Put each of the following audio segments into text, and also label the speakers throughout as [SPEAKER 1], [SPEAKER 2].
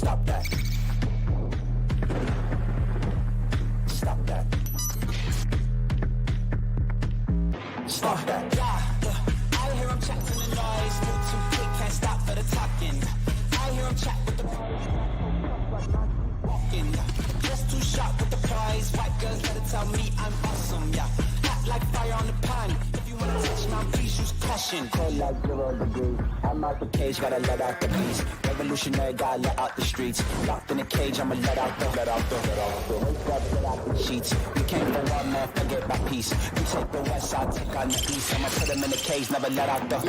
[SPEAKER 1] Stop that. Stop that. Stop that. I hear him chatting the noise. Move too quick, can't stop for the talking. I hear him chat with the walking. Just too sharp with the prize. White girls better tell me I'm awesome, yeah. Hot like fire on the pan. If you wanna touch my please use caution. Cold like 0 degrees. I'm out the cage, gotta let out the beast. Revolutionary, gotta let out the streets. Locked in a cage, I'ma let out the sheets. We came for one man, forget my peace. You take the west, I'll take on the east. I'ma put him in the cage, never let out the. I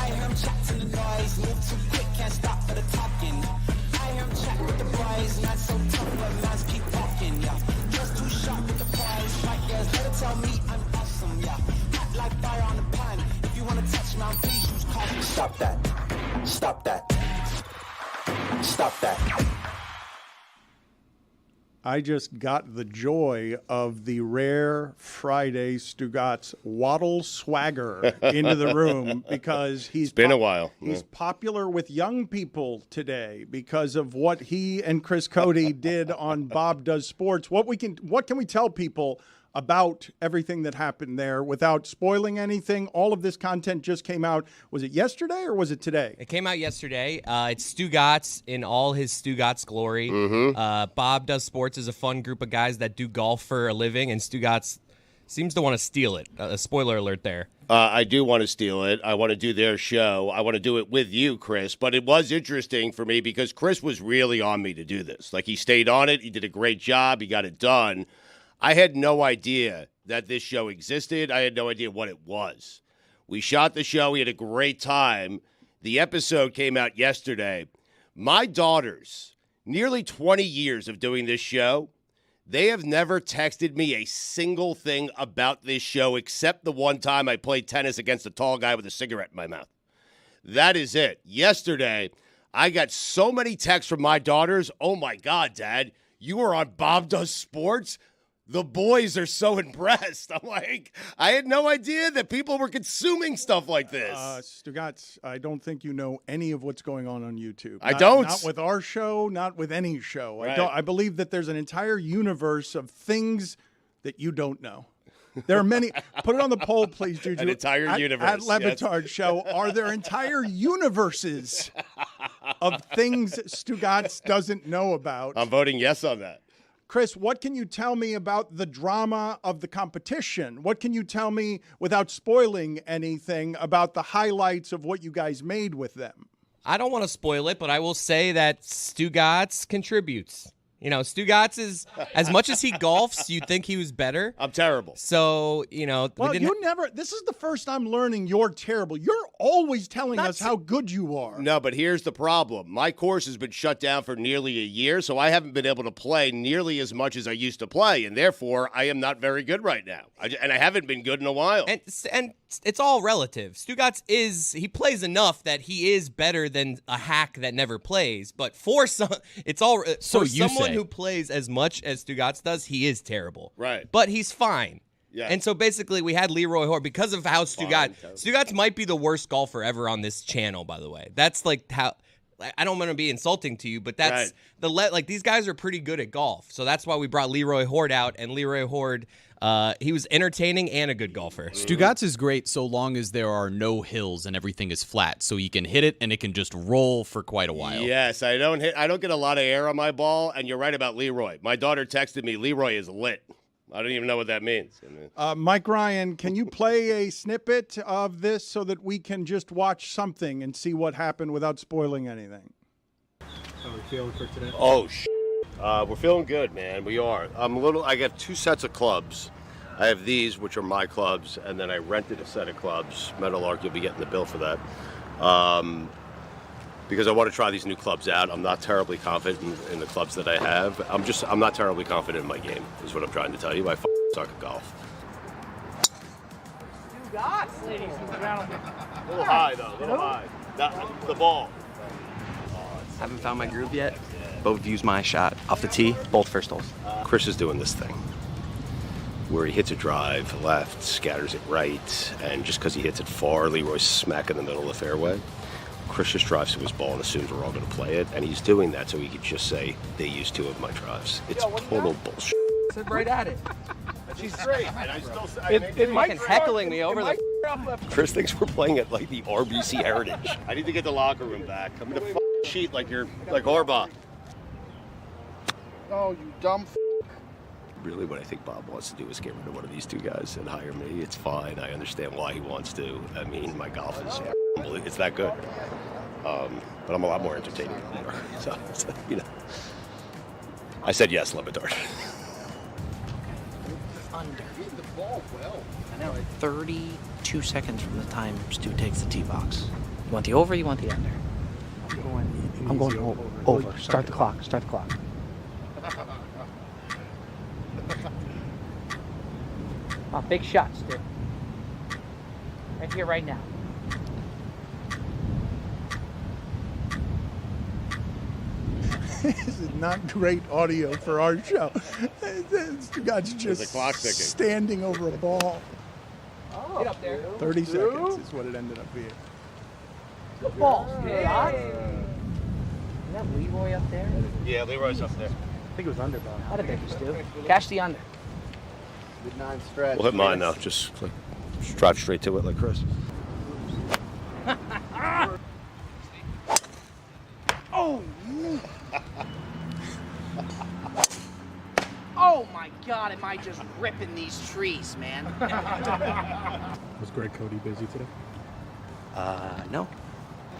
[SPEAKER 1] hear him chatting the noise. Move too quick, can't stop for the talking. I hear him chatting with the boys. Not so tough, but lines keep walking, yeah. Just too sharp with the prize. White girls, better tell me I'm awesome, yeah. Hot like fire on the pan. If you wanna touch my please use caution. Stop that. Stop that. Stop that.
[SPEAKER 2] I just got the joy of the rare Friday Stugotz waddle swagger into the room because he's
[SPEAKER 3] been a while.
[SPEAKER 2] He's popular with young people today because of what he and Chris Cody did on Bob Does Sports. What can we tell people about everything that happened there without spoiling anything? All of this content just came out. Was it yesterday or was it today?
[SPEAKER 4] It came out yesterday. It's Stugotz in all his Stugotz glory. Bob Does Sports is a fun group of guys that do golf for a living, and Stugotz seems to want to steal it. A spoiler alert there.
[SPEAKER 3] I do want to steal it. I want to do their show. I want to do it with you, Chris. But it was interesting for me because Chris was really on me to do this. Like, he stayed on it. He did a great job. He got it done. I had no idea that this show existed. I had no idea what it was. We shot the show. We had a great time. The episode came out yesterday. My daughters, nearly 20 years of doing this show, they have never texted me a single thing about this show except the one time I played tennis against a tall guy with a cigarette in my mouth. That is it. Yesterday, I got so many texts from my daughters. Oh, my God, Dad, you were on Bob Does Sports? The boys are so impressed. I'm like, I had no idea that people were consuming stuff like this.
[SPEAKER 2] Stugotz, I don't think you know any of what's going on YouTube.
[SPEAKER 3] I don't.
[SPEAKER 2] Not with our show, not with any show.
[SPEAKER 3] Right.
[SPEAKER 2] I believe that there's an entire universe of things that you don't know. There are many. Put it on the poll, please, Juju.
[SPEAKER 3] An entire universe.
[SPEAKER 2] At Le Batard Show, are there entire universes of things Stugotz doesn't know about?
[SPEAKER 3] I'm voting yes on that.
[SPEAKER 2] Chris, what can you tell me about the drama of the competition? What can you tell me without spoiling anything about the highlights of what you guys made with them?
[SPEAKER 4] I don't want to spoil it, but I will say that Stugotz contributes. You know, Stugotz is, as much as he golfs, you'd think he was better.
[SPEAKER 3] I'm terrible.
[SPEAKER 4] So, you know.
[SPEAKER 2] Well, this is the first I'm learning you're terrible. You're always telling us how good you are.
[SPEAKER 3] No, but here's the problem. My course has been shut down for nearly a year, so I haven't been able to play nearly as much as I used to play, and therefore I am not very good right now. And I haven't been good in a while.
[SPEAKER 4] And it's all relative. Stugotz he plays enough that he is better than a hack that never plays, but for someone who plays as much as Stugotz does, he is terrible.
[SPEAKER 3] Right.
[SPEAKER 4] But he's fine.
[SPEAKER 3] Yeah.
[SPEAKER 4] And so basically we had Leroy Hoare because of how Stugotz might be the worst golfer ever on this channel, by the way. That's like how I don't want to be insulting to you, but that's these guys are pretty good at golf. So that's why we brought Leroy Hoare out, and Leroy Hoare he was entertaining and a good golfer.
[SPEAKER 5] Stugotz is great so long as there are no hills and everything is flat, so you can hit it and it can just roll for quite a while.
[SPEAKER 3] Yes, I don't get a lot of air on my ball, and you're right about Leroy. My daughter texted me, Leroy is lit. I don't even know what that means.
[SPEAKER 2] Mike Ryan, can you play a snippet of this so that we can just watch something and see what happened without spoiling anything?
[SPEAKER 6] How are we feeling for today?
[SPEAKER 3] Oh, we're feeling good, man. We are. I got 2 sets of clubs. I have these, which are my clubs, and then I rented a set of clubs. Meadowlark, you'll be getting the bill for that. Because I want to try these new clubs out. I'm not terribly confident in the clubs that I have. I'm not terribly confident in my game, is what I'm trying to tell you. I suck at golf.
[SPEAKER 7] Stugotz, ladies and gentlemen.
[SPEAKER 3] A little high, though. A little high. The ball.
[SPEAKER 8] Haven't found my groove yet. Both views my shot. Off the tee, both first holes.
[SPEAKER 3] Chris is doing this thing where he hits a drive left, scatters it right, and just because he hits it far, Leroy's smack in the middle of the fairway. Chris just drives to his ball and assumes we're all going to play it, and he's doing that so he could just say they used 2 of my drives. It's total bullshit.
[SPEAKER 7] Sit right at it.
[SPEAKER 6] She's straight.
[SPEAKER 3] And I still
[SPEAKER 7] It might
[SPEAKER 4] heckling me over the.
[SPEAKER 3] Chris thinks we're playing at like the RBC Heritage. I need to get the locker room back. I'm in a sheet like you're like Harbaugh.
[SPEAKER 6] Oh, you dumb.
[SPEAKER 3] Really, what I think Bob wants to do is get rid of one of these 2 guys and hire me. It's fine. I understand why he wants to. I mean, my golf is it's that good. But I'm a lot more entertaining than you are. So, you know. I said yes, Le Batard.
[SPEAKER 9] Under. I know. 32 seconds from the time Stu takes the tee box. You want the over? You want the under? I'm going over. Start the clock. Start the clock. Oh, big shot, Stu. Right here, right now.
[SPEAKER 2] This is not great audio for our show. Stugots just
[SPEAKER 3] the clock ticking.
[SPEAKER 2] standing over a ball.
[SPEAKER 7] Get up there.
[SPEAKER 2] 30 seconds is what it ended up being.
[SPEAKER 9] Good ball, Stugots. Is that Leroy up there?
[SPEAKER 3] Yeah, Leroy's up there.
[SPEAKER 6] I think it was under, Bob.
[SPEAKER 9] How did they just do? Catch the under.
[SPEAKER 6] Good 9 stretch.
[SPEAKER 3] We'll hit mine now. Just drive straight to it like Chris.
[SPEAKER 9] Oh my God, am I just ripping these trees, man?
[SPEAKER 6] Was Greg Cody busy today?
[SPEAKER 8] No.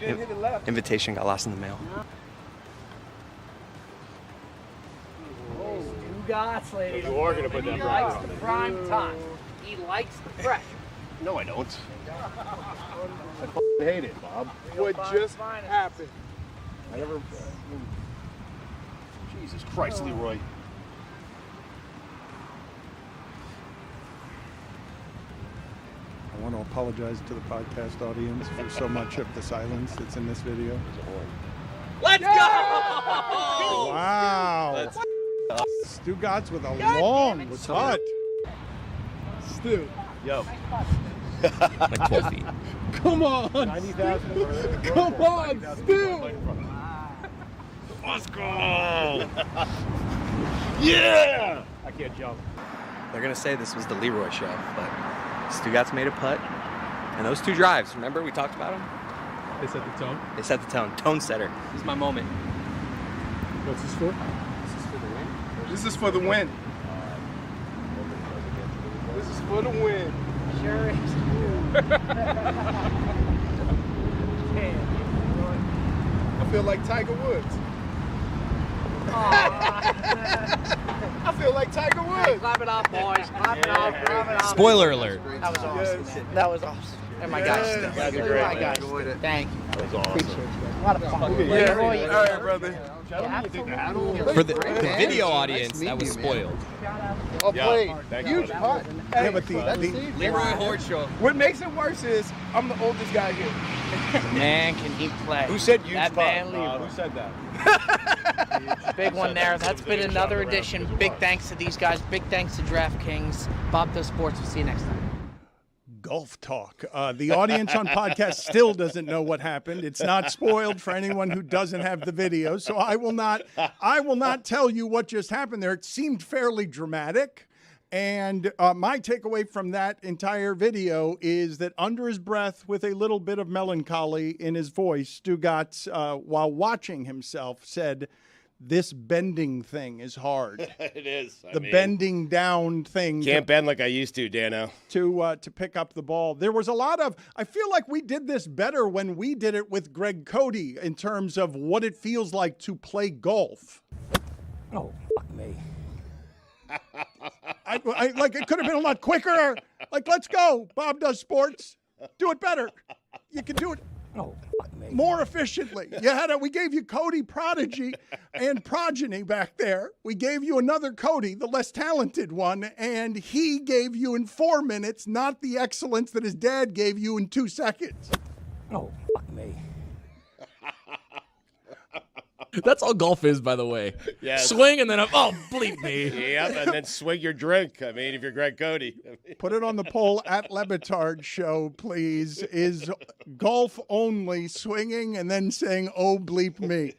[SPEAKER 6] You didn't hit it left.
[SPEAKER 8] Invitation got lost in the mail.
[SPEAKER 9] Stugots, ladies.
[SPEAKER 3] You are gonna put that
[SPEAKER 9] He
[SPEAKER 3] pressure
[SPEAKER 9] likes
[SPEAKER 3] on
[SPEAKER 9] the
[SPEAKER 3] me.
[SPEAKER 9] prime time. He likes the pressure.
[SPEAKER 3] No, I don't.
[SPEAKER 6] I hate it, Bob. What just happened? I never.
[SPEAKER 3] Jesus Christ, Leroy.
[SPEAKER 2] I want to apologize to the podcast audience for so much of the silence that's in this video.
[SPEAKER 4] Let's go!
[SPEAKER 2] Wow. Stugots with a long putt.
[SPEAKER 6] Stu.
[SPEAKER 3] Yo.
[SPEAKER 4] Like 12 feet.
[SPEAKER 6] Come on.
[SPEAKER 3] 90,000.
[SPEAKER 6] Come on, Stu.
[SPEAKER 3] Let's go. Yeah.
[SPEAKER 6] I can't jump.
[SPEAKER 8] They're going to say this was the Leroy show, but Stugots made a putt. And those 2 drives, remember we talked about them?
[SPEAKER 6] They set the tone.
[SPEAKER 8] They set the tone. Tone setter. This is my moment.
[SPEAKER 6] What's this for? This is for the win. This is for the win.
[SPEAKER 9] Sure is.
[SPEAKER 6] I feel like Tiger Woods. I feel like Tiger Woods.
[SPEAKER 9] Clap it up, boys. Clap it up. Clap it up.
[SPEAKER 4] Spoiler alert.
[SPEAKER 9] That was awesome, man. That was awesome. And my guys.
[SPEAKER 3] That'd be great,
[SPEAKER 9] My
[SPEAKER 3] man.
[SPEAKER 9] guys. Thank you.
[SPEAKER 3] That was awesome.
[SPEAKER 9] Appreciate you guys. A lot of fun.
[SPEAKER 6] Yeah.
[SPEAKER 9] Leroy, you
[SPEAKER 6] All right, brother.
[SPEAKER 4] For the video audience, that was spoiled.
[SPEAKER 6] Well played.
[SPEAKER 3] Thank you,
[SPEAKER 6] Huge
[SPEAKER 3] buddy.
[SPEAKER 6] putt.
[SPEAKER 2] Yeah, but the
[SPEAKER 4] Leroy Horde show.
[SPEAKER 6] What makes it worse is I'm the oldest guy here.
[SPEAKER 9] Man, can he play?
[SPEAKER 3] Who said huge
[SPEAKER 9] That
[SPEAKER 3] putt?
[SPEAKER 9] man, Leroy.
[SPEAKER 3] Who said that?
[SPEAKER 9] Big one there. That's been another edition. Big thanks to these guys. Big thanks to DraftKings. Bob Does Sports. We'll see you next time.
[SPEAKER 2] golf talk. The audience on podcast still doesn't know what happened. It's not spoiled for anyone who doesn't have the video. So I will not tell you what just happened there. It seemed fairly dramatic. And my takeaway from that entire video is that under his breath, with a little bit of melancholy in his voice, Stugotz, while watching himself, said, "This bending thing is hard."
[SPEAKER 3] It is.
[SPEAKER 2] The bending down thing.
[SPEAKER 3] Can't bend like I used to, Dano.
[SPEAKER 2] To pick up the ball. There was a lot of, I feel like we did this better when we did it with Greg Cody in terms of what it feels like to play golf.
[SPEAKER 9] Oh, fuck me.
[SPEAKER 2] I like, it could have been a lot quicker. Like, let's go. Bob Does Sports. Do it better. You can do it more efficiently. We gave you Cody Prodigy and Progeny back there. We gave you another Cody, the less talented one, and he gave you in 4 minutes, not the excellence that his dad gave you in 2 seconds.
[SPEAKER 9] Oh, fuck me.
[SPEAKER 5] That's all golf is, by the way.
[SPEAKER 3] Yes.
[SPEAKER 5] Swing and then bleep me.
[SPEAKER 3] Yep, and then swing your drink. I mean, if you're Greg Cody.
[SPEAKER 2] Put it on the poll at Le Batard Show, please. Is golf only swinging and then saying, oh, bleep me?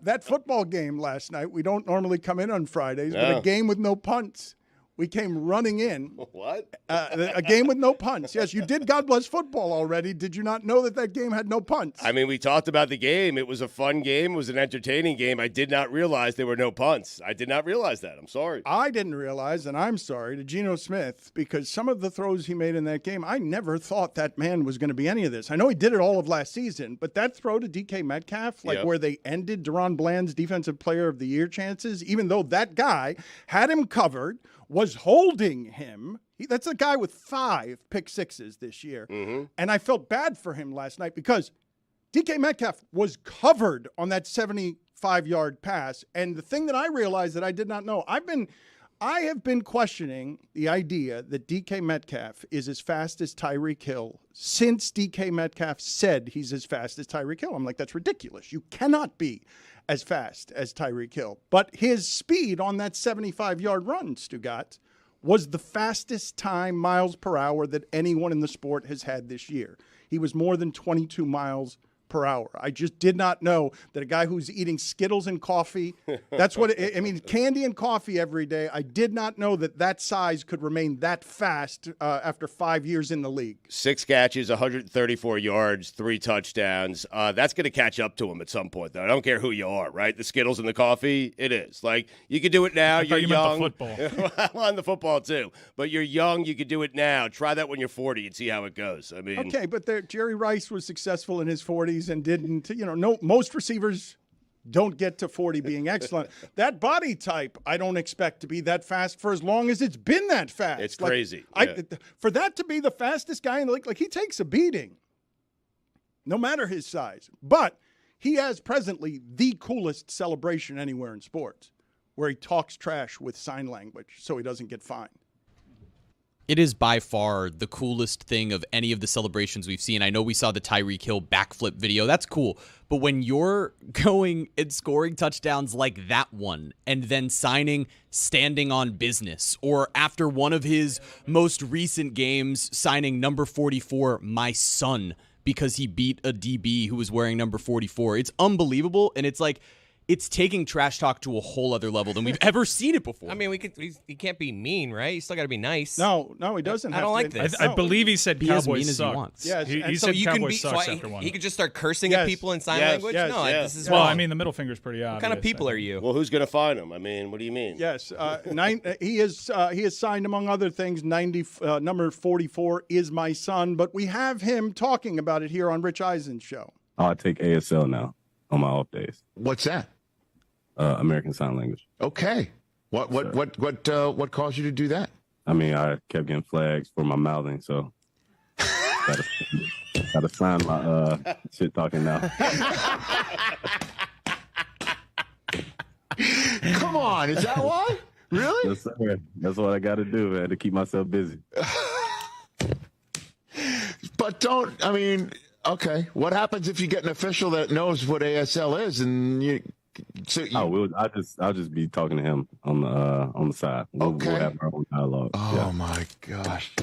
[SPEAKER 2] That football game last night, we don't normally come in on Fridays, but a game with no punts. We came running in.
[SPEAKER 3] What?
[SPEAKER 2] A game with no punts. Yes, you did God Bless Football already. Did you not know that game had no punts?
[SPEAKER 3] I mean, we talked about the game. It was a fun game. It was an entertaining game. I did not realize there were no punts. I did not realize that. I'm sorry.
[SPEAKER 2] I didn't realize, and I'm sorry to Geno Smith, because some of the throws he made in that game, I never thought that man was going to be any of this. I know he did it all of last season, but that throw to DK Metcalf, where they ended Deron Bland's Defensive Player of the Year chances, even though that guy had him covered, was holding him. That's a guy with 5 pick sixes this year.
[SPEAKER 3] Mm-hmm.
[SPEAKER 2] And I felt bad for him last night because DK Metcalf was covered on that 75-yard pass. And the thing that I realized that I did not know, I have been questioning the idea that DK Metcalf is as fast as Tyreek Hill since DK Metcalf said he's as fast as Tyreek Hill. I'm like, that's ridiculous. You cannot be as fast as Tyreek Hill. But his speed on that 75-yard run, Stugotz, was the fastest time miles per hour that anyone in the sport has had this year. He was more than 22 miles per hour. I just did not know that a guy who's eating Skittles and coffee, that's what, candy and coffee every day. I did not know that size could remain that fast after 5 years in the league.
[SPEAKER 3] 6 catches, 134 yards, 3 touchdowns. That's going to catch up to him at some point, though. I don't care who you are, right? The Skittles and the coffee, it is. Like, you could do it now. You're young.
[SPEAKER 10] Meant the football.
[SPEAKER 3] Well, on the football, too. But you're young. You could do it now. Try that when you're 40 and see how it goes. I mean,
[SPEAKER 2] okay, but Jerry Rice was successful in his 40s and didn't, most receivers don't get to 40 being excellent. That body type, I don't expect to be that fast for as long as it's been that fast.
[SPEAKER 3] It's crazy.
[SPEAKER 2] For that to be the fastest guy in the league, he takes a beating, no matter his size. But he has presently the coolest celebration anywhere in sports, where he talks trash with sign language so he doesn't get fined.
[SPEAKER 5] It is by far the coolest thing of any of the celebrations we've seen. I know we saw the Tyreek Hill backflip video. That's cool. But when you're going and scoring touchdowns like that one and then standing on business, or after one of his most recent games, signing number 44, my son, because he beat a DB who was wearing number 44. It's unbelievable. And it's like, it's taking trash talk to a whole other level than we've ever seen it before.
[SPEAKER 4] I mean, he can't be mean, right? You still got to be nice.
[SPEAKER 2] No, he doesn't.
[SPEAKER 4] I don't like this.
[SPEAKER 10] I believe he said Cowboys suck.
[SPEAKER 5] As he wants.
[SPEAKER 2] Yes,
[SPEAKER 10] he said Cowboys sucks after one.
[SPEAKER 4] He could just start cursing at people in sign language? No, this is
[SPEAKER 10] well,
[SPEAKER 4] wrong.
[SPEAKER 10] I mean, the middle finger's pretty obvious.
[SPEAKER 4] What kind of people are you?
[SPEAKER 3] Well, who's going to fine him? I mean, what do you mean?
[SPEAKER 2] Yes, he has signed, among other things, number 44 is my son, but we have him talking about it here on Rich Eisen's show.
[SPEAKER 11] I take ASL now on my off days.
[SPEAKER 12] What's that?
[SPEAKER 11] American Sign Language.
[SPEAKER 12] Okay. What caused you to do that?
[SPEAKER 11] I mean, I kept getting flags for my mouthing, so gotta sign my shit talking now.
[SPEAKER 12] Come on, is that why? Really?
[SPEAKER 11] Yes, sir. That's what I got to do, man, to keep myself busy.
[SPEAKER 12] But okay. What happens if you get an official that knows what ASL is and you?
[SPEAKER 11] I'll just be talking to him on the side. We'll have our own dialogue.
[SPEAKER 12] Oh my gosh!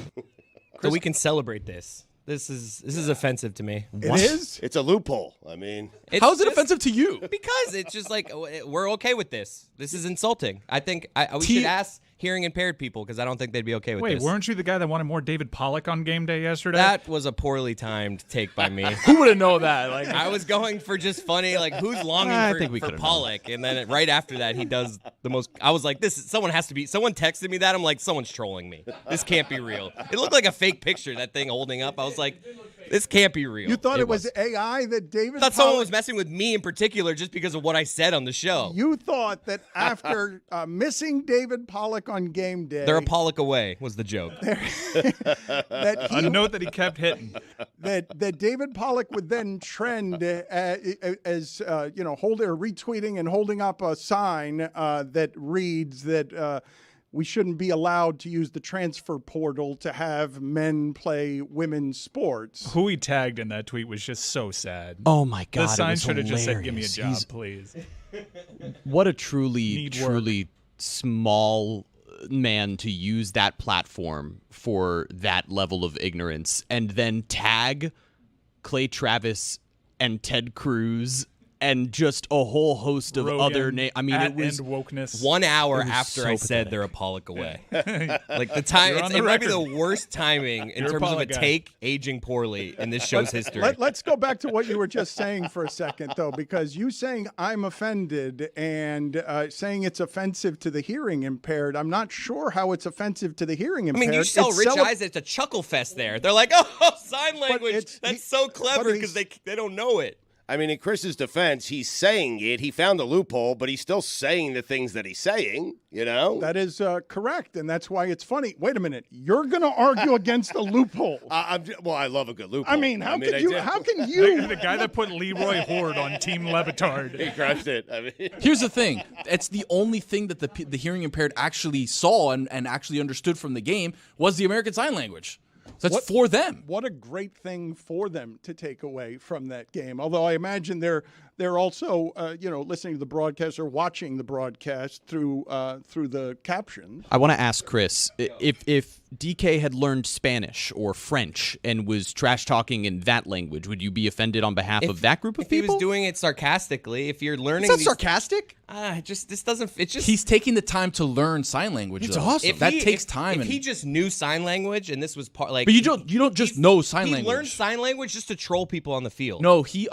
[SPEAKER 4] So we can celebrate this. This is offensive to me.
[SPEAKER 2] It is?
[SPEAKER 3] It's a loophole. I mean,
[SPEAKER 5] how is it offensive to you?
[SPEAKER 4] Because it's just like, we're okay with this. This is insulting. I think we should ask hearing impaired people, because I don't think they'd be okay with this.
[SPEAKER 10] Wait, weren't you the guy that wanted more David Pollock on game day yesterday?
[SPEAKER 4] That was a poorly timed take by me.
[SPEAKER 5] Who would have known that? Like,
[SPEAKER 4] I was going for just funny, like, who's longing for Pollock? And then right after that, he does the most. I was like, someone texted me that. I'm like, someone's trolling me. This can't be real. It looked like a fake picture, that thing holding up. I was like, this can't be real.
[SPEAKER 2] You thought it was AI that David
[SPEAKER 4] I thought someone was messing with me in particular just because of what I said on the show.
[SPEAKER 2] You thought that after missing David Pollock on game day.
[SPEAKER 4] They're a Pollock away, was the joke.
[SPEAKER 10] A note that he kept hitting.
[SPEAKER 2] That David Pollock would then trend as retweeting and holding up a sign that reads that we shouldn't be allowed to use the transfer portal to have men play women's sports.
[SPEAKER 10] Who he tagged in that tweet was just so sad.
[SPEAKER 5] Oh my God!
[SPEAKER 10] The sign
[SPEAKER 5] it was
[SPEAKER 10] should have just said,
[SPEAKER 5] hilarious.
[SPEAKER 10] "Give me a job, please."
[SPEAKER 5] What a truly,
[SPEAKER 10] Need work.
[SPEAKER 5] truly small man to use that platform for that level of ignorance, and then tag Clay Travis and Ted Cruz and just a whole host of
[SPEAKER 10] Rogan,
[SPEAKER 5] other names. I mean, it was
[SPEAKER 10] wokeness.
[SPEAKER 4] 1 hour
[SPEAKER 5] It was
[SPEAKER 4] after
[SPEAKER 5] so
[SPEAKER 4] I said
[SPEAKER 5] pathetic.
[SPEAKER 4] they're a Pollock away. Like the time,
[SPEAKER 10] You're on the
[SPEAKER 4] it might be
[SPEAKER 10] record.
[SPEAKER 4] the worst timing in
[SPEAKER 10] You're a
[SPEAKER 4] terms of a
[SPEAKER 10] Pollock guy.
[SPEAKER 4] take aging poorly in this show's history.
[SPEAKER 2] Let's go back to what you were just saying for a second, though, because you saying I'm offended and saying it's offensive to the hearing impaired, I'm not sure how it's offensive to the hearing
[SPEAKER 4] I
[SPEAKER 2] impaired.
[SPEAKER 4] mean, you tell
[SPEAKER 2] It's
[SPEAKER 4] rich eyes it's a chuckle fest there. They're like, oh, sign language. That's so clever
[SPEAKER 2] but
[SPEAKER 4] because they don't know it.
[SPEAKER 3] I mean, in Chris's defense, he's saying it. He found the loophole, but he's still saying the things that he's saying, you know?
[SPEAKER 2] That is correct, and that's why it's funny. Wait a minute. You're going to argue against a loophole.
[SPEAKER 3] Well, I love a good loophole.
[SPEAKER 2] I mean, how can you?
[SPEAKER 10] The guy that put Leroy Horde on Team Le Batard.
[SPEAKER 3] He crushed it. I mean,
[SPEAKER 13] Here's the thing. It's the only thing that the hearing impaired actually saw and actually understood from the game was the American Sign Language. So that's for them.
[SPEAKER 2] What a great thing for them to take away from that game. Although I imagine they're also listening to the broadcast or watching the broadcast through the captions.
[SPEAKER 5] I want to ask Chris if DK had learned Spanish or French and was trash talking in that language, would you be offended on behalf of that group of
[SPEAKER 4] If he
[SPEAKER 5] people?
[SPEAKER 4] was doing it sarcastically, if you're learning,
[SPEAKER 13] It's not sarcastic.
[SPEAKER 4] This doesn't. It's just
[SPEAKER 13] He's taking the time to learn sign language. It's though. awesome. That takes time.
[SPEAKER 4] If he just knew sign language and this was part, like,
[SPEAKER 13] but you don't just know sign
[SPEAKER 4] he
[SPEAKER 13] language.
[SPEAKER 4] learned sign language just to troll people on the field.
[SPEAKER 13] No, he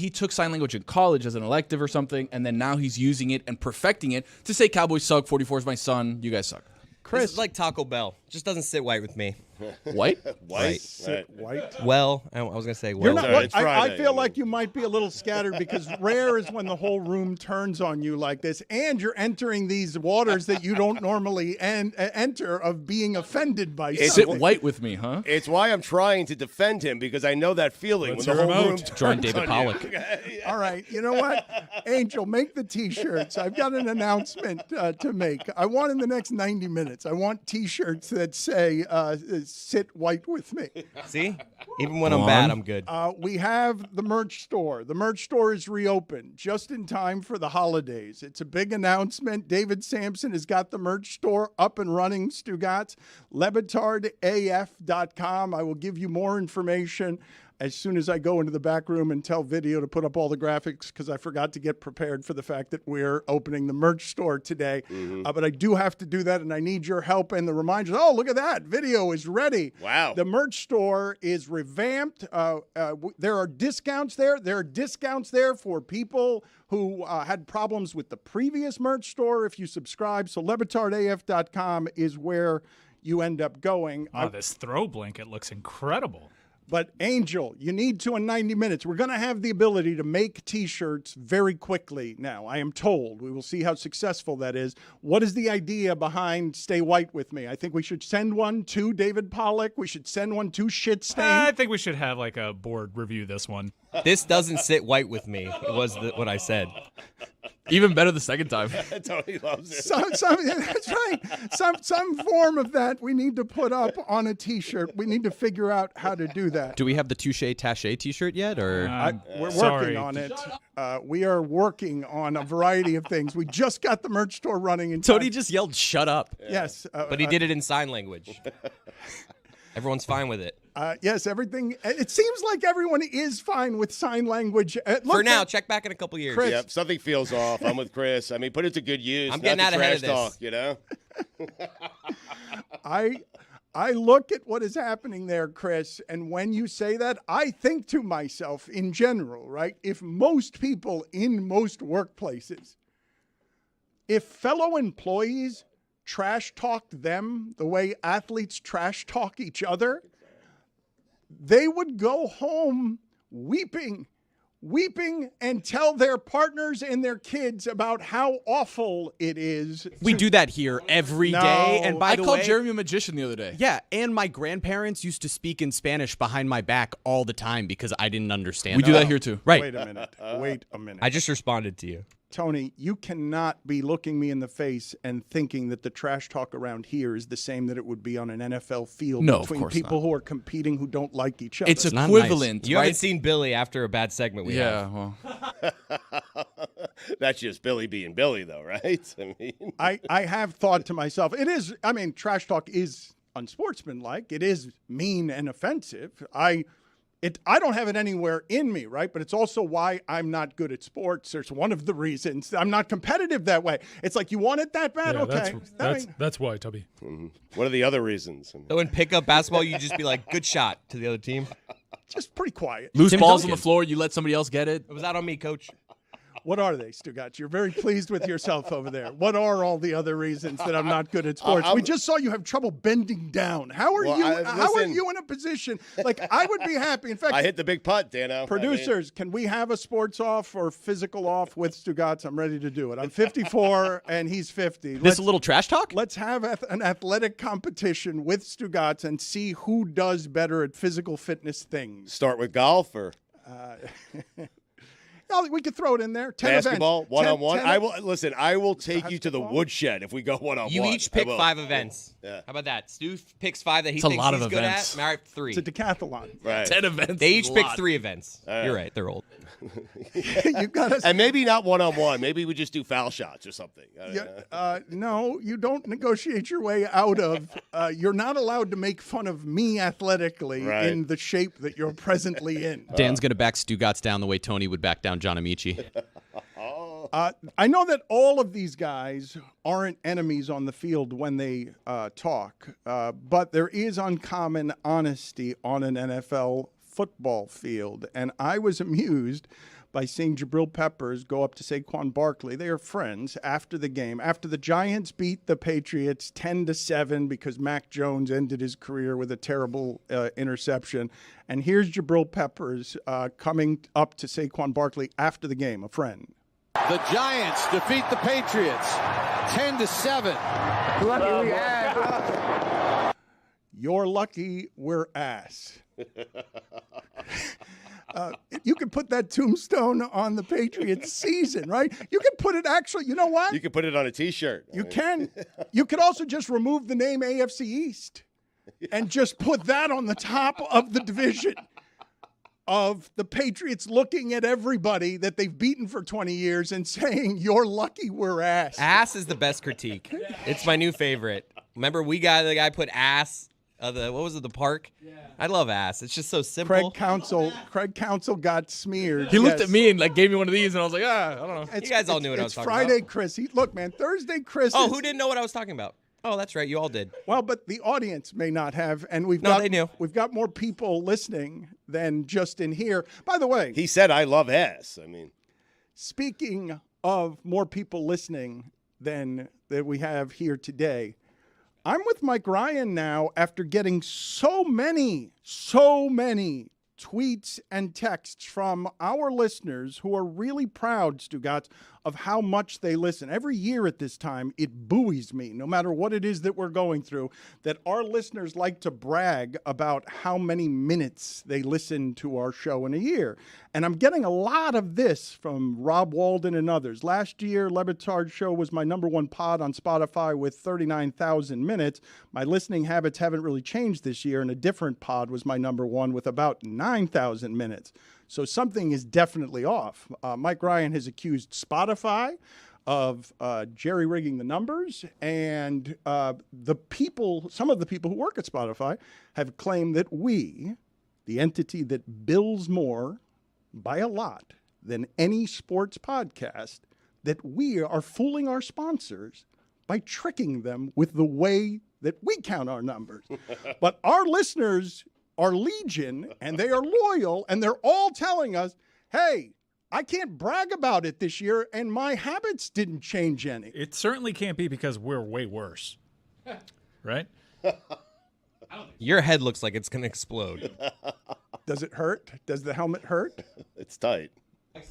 [SPEAKER 13] took sign language in college as an elective or something, and then now he's using it and perfecting it to say Cowboys suck, 44 is my son, you guys suck.
[SPEAKER 4] Chris, this is like Taco Bell. Just doesn't sit white with me.
[SPEAKER 13] White?
[SPEAKER 4] Right.
[SPEAKER 2] White.
[SPEAKER 4] Well, I was gonna say well.
[SPEAKER 2] You're not, I feel like you might be a little scattered because rare is when the whole room turns on you like this, and you're entering these waters that you don't normally enter of being offended by something.
[SPEAKER 13] Sit white with me, huh?
[SPEAKER 3] it's why I'm trying to defend him because I know that feeling when the whole room
[SPEAKER 5] Join
[SPEAKER 3] turns
[SPEAKER 5] David
[SPEAKER 3] on
[SPEAKER 5] Pollock.
[SPEAKER 3] you.
[SPEAKER 2] All right, you know what? Angel, make the T-shirts. I've got an announcement to make. I want in the next 90 minutes, I want T-shirts that say, sit white with me.
[SPEAKER 4] See? Even when I'm bad, I'm good.
[SPEAKER 2] We have the merch store. The merch store is reopened just in time for the holidays. It's a big announcement. David Sampson has got the merch store up and running, Stugotz. LeBatardAF.com. I will give you more information as soon as I go into the back room and tell video to put up all the graphics because I forgot to get prepared for the fact that we're opening the merch store today. But I do have to do that, and I need your help and the reminders. Oh, look at that. Video is ready.
[SPEAKER 3] Wow.
[SPEAKER 2] The merch store is revamped. There are discounts there. There are discounts there for people who had problems with the previous merch store if you subscribe. So LeBatardAF.com is where you end up going.
[SPEAKER 10] Oh, this throw blanket looks incredible.
[SPEAKER 2] But Angel, you need to in 90 minutes. We're going to have the ability to make T-shirts very quickly now, I am told. We will see how successful that is. What is the idea behind Stay White With Me? I think we should send one to David Pollock. We should send one to Shitstain.
[SPEAKER 10] I think we should have like a board review this one.
[SPEAKER 4] This doesn't sit white with me. It was what I said.
[SPEAKER 13] Even better the second time.
[SPEAKER 3] Tony loves it.
[SPEAKER 2] That's right. Some form of that we need to put up on a T-shirt. We need to figure out how to do that.
[SPEAKER 5] Do we have the Touche Taché T-shirt yet, or
[SPEAKER 2] We're
[SPEAKER 10] Sorry.
[SPEAKER 2] working on it. We are working on a variety of things. We just got the merch store running. In
[SPEAKER 5] Tony
[SPEAKER 2] time.
[SPEAKER 5] just yelled, "Shut up!"
[SPEAKER 2] Yes,
[SPEAKER 4] But he did it in sign language. Everyone's fine with it.
[SPEAKER 2] Yes, everything. It seems like everyone is fine with sign language.
[SPEAKER 4] For now, check back in a couple years.
[SPEAKER 2] Chris.
[SPEAKER 3] Yep, something feels off. I'm with Chris. I mean, put it to good use.
[SPEAKER 4] I'm
[SPEAKER 3] not
[SPEAKER 4] getting
[SPEAKER 3] the
[SPEAKER 4] out ahead of
[SPEAKER 3] trash
[SPEAKER 4] this.
[SPEAKER 3] talk, you know?
[SPEAKER 2] I look at what is happening there, Chris, and when you say that, I think to myself in general, right? If most people in most workplaces, if fellow employees trash talked them the way athletes trash talk each other, they would go home weeping and tell their partners and their kids about how awful it is.
[SPEAKER 5] We do that here every day. And by
[SPEAKER 13] I
[SPEAKER 5] the
[SPEAKER 13] called
[SPEAKER 5] way,
[SPEAKER 13] Jeremy a magician the other day.
[SPEAKER 5] yeah, and my grandparents used to speak in Spanish behind my back all the time because I didn't understand.
[SPEAKER 13] We do
[SPEAKER 5] them.
[SPEAKER 13] that here too.
[SPEAKER 5] Right.
[SPEAKER 2] Wait a minute. Wait a minute.
[SPEAKER 4] I just responded to you.
[SPEAKER 2] Tony, you cannot be looking me in the face and thinking that the trash talk around here is the same that it would be on an NFL field between people who are competing who don't like each other.
[SPEAKER 13] It's equivalent.
[SPEAKER 4] Nice. You haven't seen Billy after a bad segment we have.
[SPEAKER 13] Well.
[SPEAKER 3] That's just Billy being Billy, though, right? I mean,
[SPEAKER 2] I have thought to myself, it is, I mean, trash talk is unsportsmanlike. It is mean and offensive. I don't have it anywhere in me, right? But it's also why I'm not good at sports. There's one of the reasons I'm not competitive that way. It's like, you want it that bad?
[SPEAKER 14] Yeah,
[SPEAKER 2] okay.
[SPEAKER 14] That's why, Tubby.
[SPEAKER 3] Mm-hmm. What are the other reasons?
[SPEAKER 4] So in pickup basketball, you just be like, good shot to the other team.
[SPEAKER 2] Just pretty quiet.
[SPEAKER 13] Loose balls on the floor, you let somebody else get it.
[SPEAKER 4] It was out on me, coach.
[SPEAKER 2] What are they, Stugotz? You're very pleased with yourself over there. What are all the other reasons that I'm not good at sports? We just saw you have trouble bending down. How are you in a position like I would be happy? In fact,
[SPEAKER 3] I hit the big putt, Dano.
[SPEAKER 2] Producers, can we have a sports off or physical off with Stugotz? I'm ready to do it. I'm 54 and he's 50.
[SPEAKER 5] This a little trash talk?
[SPEAKER 2] Let's have an athletic competition with Stugotz and see who does better at physical fitness things.
[SPEAKER 3] Start with golf or
[SPEAKER 2] we could throw it in there. 10
[SPEAKER 3] basketball,
[SPEAKER 2] events.
[SPEAKER 3] one-on-one.
[SPEAKER 2] 10
[SPEAKER 3] I will take you to the woodshed if we go one-on-one.
[SPEAKER 4] You each pick 5 events. Yeah. How about that? Stu picks 5 that he thinks he's good at. Mark 3.
[SPEAKER 2] It's a decathlon.
[SPEAKER 3] Right.
[SPEAKER 13] 10 events.
[SPEAKER 4] They each pick 3 events. You're right. They're old.
[SPEAKER 2] You got
[SPEAKER 3] and maybe not one-on-one. Maybe we just do foul shots or something.
[SPEAKER 2] No, you don't negotiate your way out of. You're not allowed to make fun of me athletically in the shape that you're presently in.
[SPEAKER 5] Dan's going to back Stugotz down the way Tony would back down John Amici.
[SPEAKER 2] I know that all of these guys aren't enemies on the field when they talk, but there is uncommon honesty on an NFL football field. And I was amused by seeing Jabril Peppers go up to Saquon Barkley. They are friends after the game. After the Giants beat the Patriots 10-7 because Mac Jones ended his career with a terrible interception. And here's Jabril Peppers coming up to Saquon Barkley after the game, a friend.
[SPEAKER 15] The Giants defeat the Patriots 10-7.
[SPEAKER 2] Lucky we ass. You're lucky we're ass. You can put that tombstone on the Patriots season, right? You can put it actually, you know what?
[SPEAKER 3] You can put it on a T-shirt.
[SPEAKER 2] You can. You could also just remove the name AFC East and just put that on the top of the division of the Patriots looking at everybody that they've beaten for 20 years and saying, you're lucky we're ass.
[SPEAKER 4] Ass is the best critique. It's my new favorite. Remember the guy put ass. What was it? The park. Yeah. I love ass. It's just so simple.
[SPEAKER 2] Craig Counsell got smeared.
[SPEAKER 13] He looked at me and gave me one of these, and I was like, I don't know.
[SPEAKER 4] You guys all knew what I was talking
[SPEAKER 2] Friday,
[SPEAKER 4] about.
[SPEAKER 2] Chris. Look, man, Thursday, Chris.
[SPEAKER 4] Oh, who didn't know what I was talking about? Oh, that's right. You all did.
[SPEAKER 2] Well, but the audience may not have, and they knew. We've got more people listening than just in here. By the way,
[SPEAKER 3] he said, "I love ass." I mean,
[SPEAKER 2] speaking of more people listening than that we have here today. I'm with Mike Ryan now after getting so many tweets and texts from our listeners who are really proud, Stugotz, of how much they listen. Every year at this time, it buoys me, no matter what it is that we're going through, that our listeners like to brag about how many minutes they listen to our show in a year. And I'm getting a lot of this from Rob Walden and others. Last year, Le Batard Show was my #1 pod on Spotify with 39,000 minutes. My listening habits haven't really changed this year, and a different pod was my #1 with about 9,000 minutes. So something is definitely off. Mike Ryan has accused Spotify of jerry-rigging the numbers, and some of the people who work at Spotify have claimed that we, the entity that bills more by a lot than any sports podcast, that we are fooling our sponsors by tricking them with the way that we count our numbers. But our listeners are legion, and they are loyal, and they're all telling us, hey, I can't brag about it this year, and my habits didn't change any.
[SPEAKER 14] It certainly can't be because we're way worse. Right?
[SPEAKER 4] Your head looks like it's going to explode.
[SPEAKER 2] Does it hurt? Does the helmet hurt?
[SPEAKER 3] It's tight.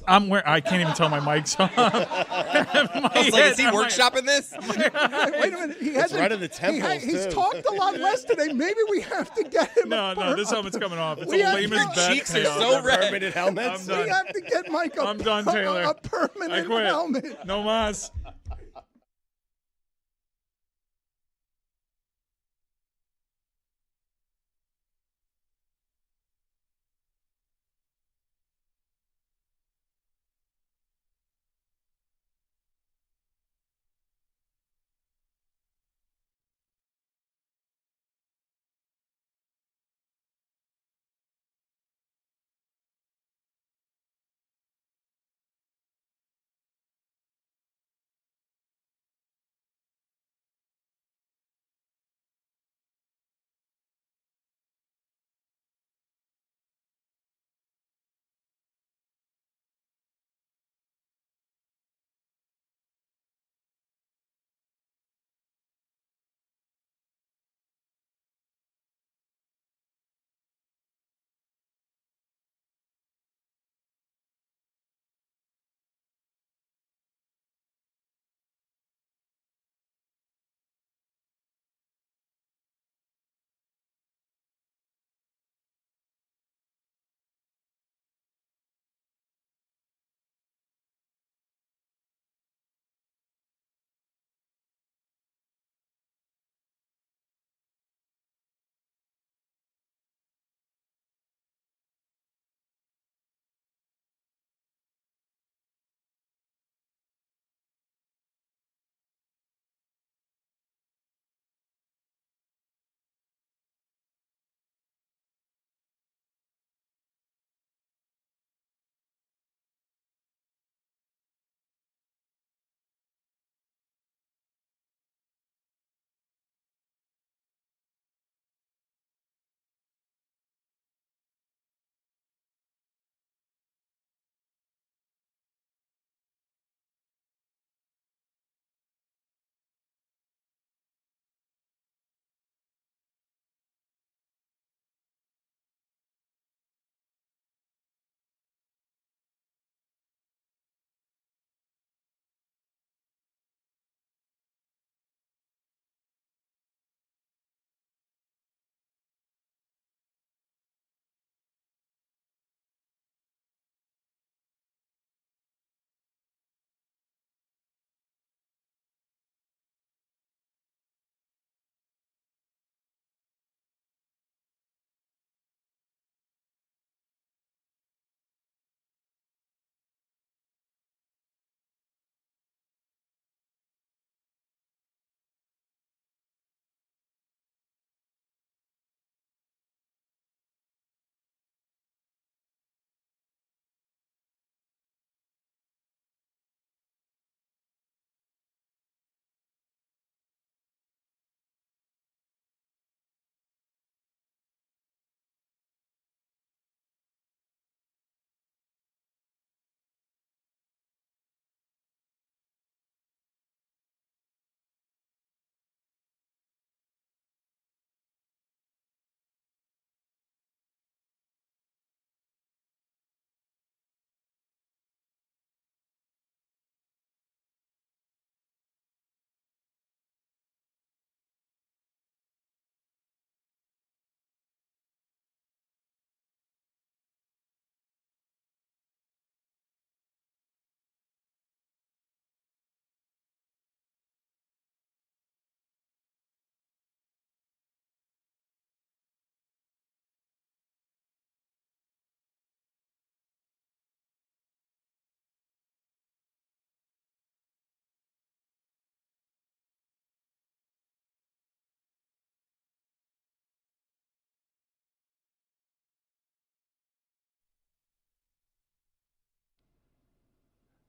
[SPEAKER 14] I can't even tell my mic's on.
[SPEAKER 4] I was like, is he workshopping this?
[SPEAKER 2] Wait a minute. He
[SPEAKER 3] It's right in the temples,
[SPEAKER 2] He's
[SPEAKER 3] too.
[SPEAKER 2] talked a lot less today. Maybe we have to get him
[SPEAKER 14] No, this helmet's coming off. It's
[SPEAKER 2] We
[SPEAKER 14] the
[SPEAKER 2] have-
[SPEAKER 14] lamest
[SPEAKER 2] Your
[SPEAKER 14] bet.
[SPEAKER 4] cheeks are so red.
[SPEAKER 3] Permanent helmets.
[SPEAKER 14] I'm done.
[SPEAKER 2] We have to get Mike
[SPEAKER 14] I'm done, Taylor.
[SPEAKER 2] a
[SPEAKER 14] I
[SPEAKER 2] permanent
[SPEAKER 14] quit.
[SPEAKER 2] helmet.
[SPEAKER 14] No mas.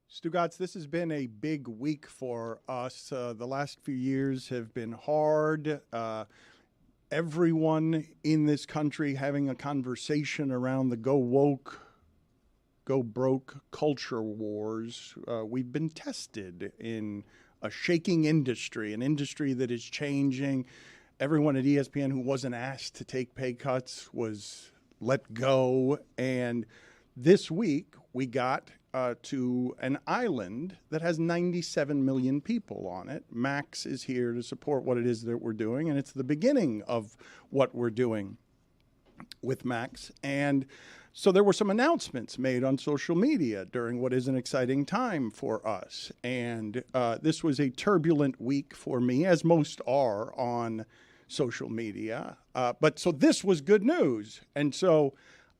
[SPEAKER 2] Stugots, this has been a big week for us. The last few years have been hard. Everyone in this country having a conversation around the go woke, go broke culture wars. We've been tested in a shaking industry, an industry that is changing. Everyone at ESPN who wasn't asked to take pay cuts was let go. And this week we got to an island that has 97 million people on it. Max is here to support what it is that we're doing, and it's the beginning of what we're doing with Max. And so there were some announcements made on social media during what is an exciting time for us. And this was a turbulent week for me, as most are on social media. But so this was good news. And so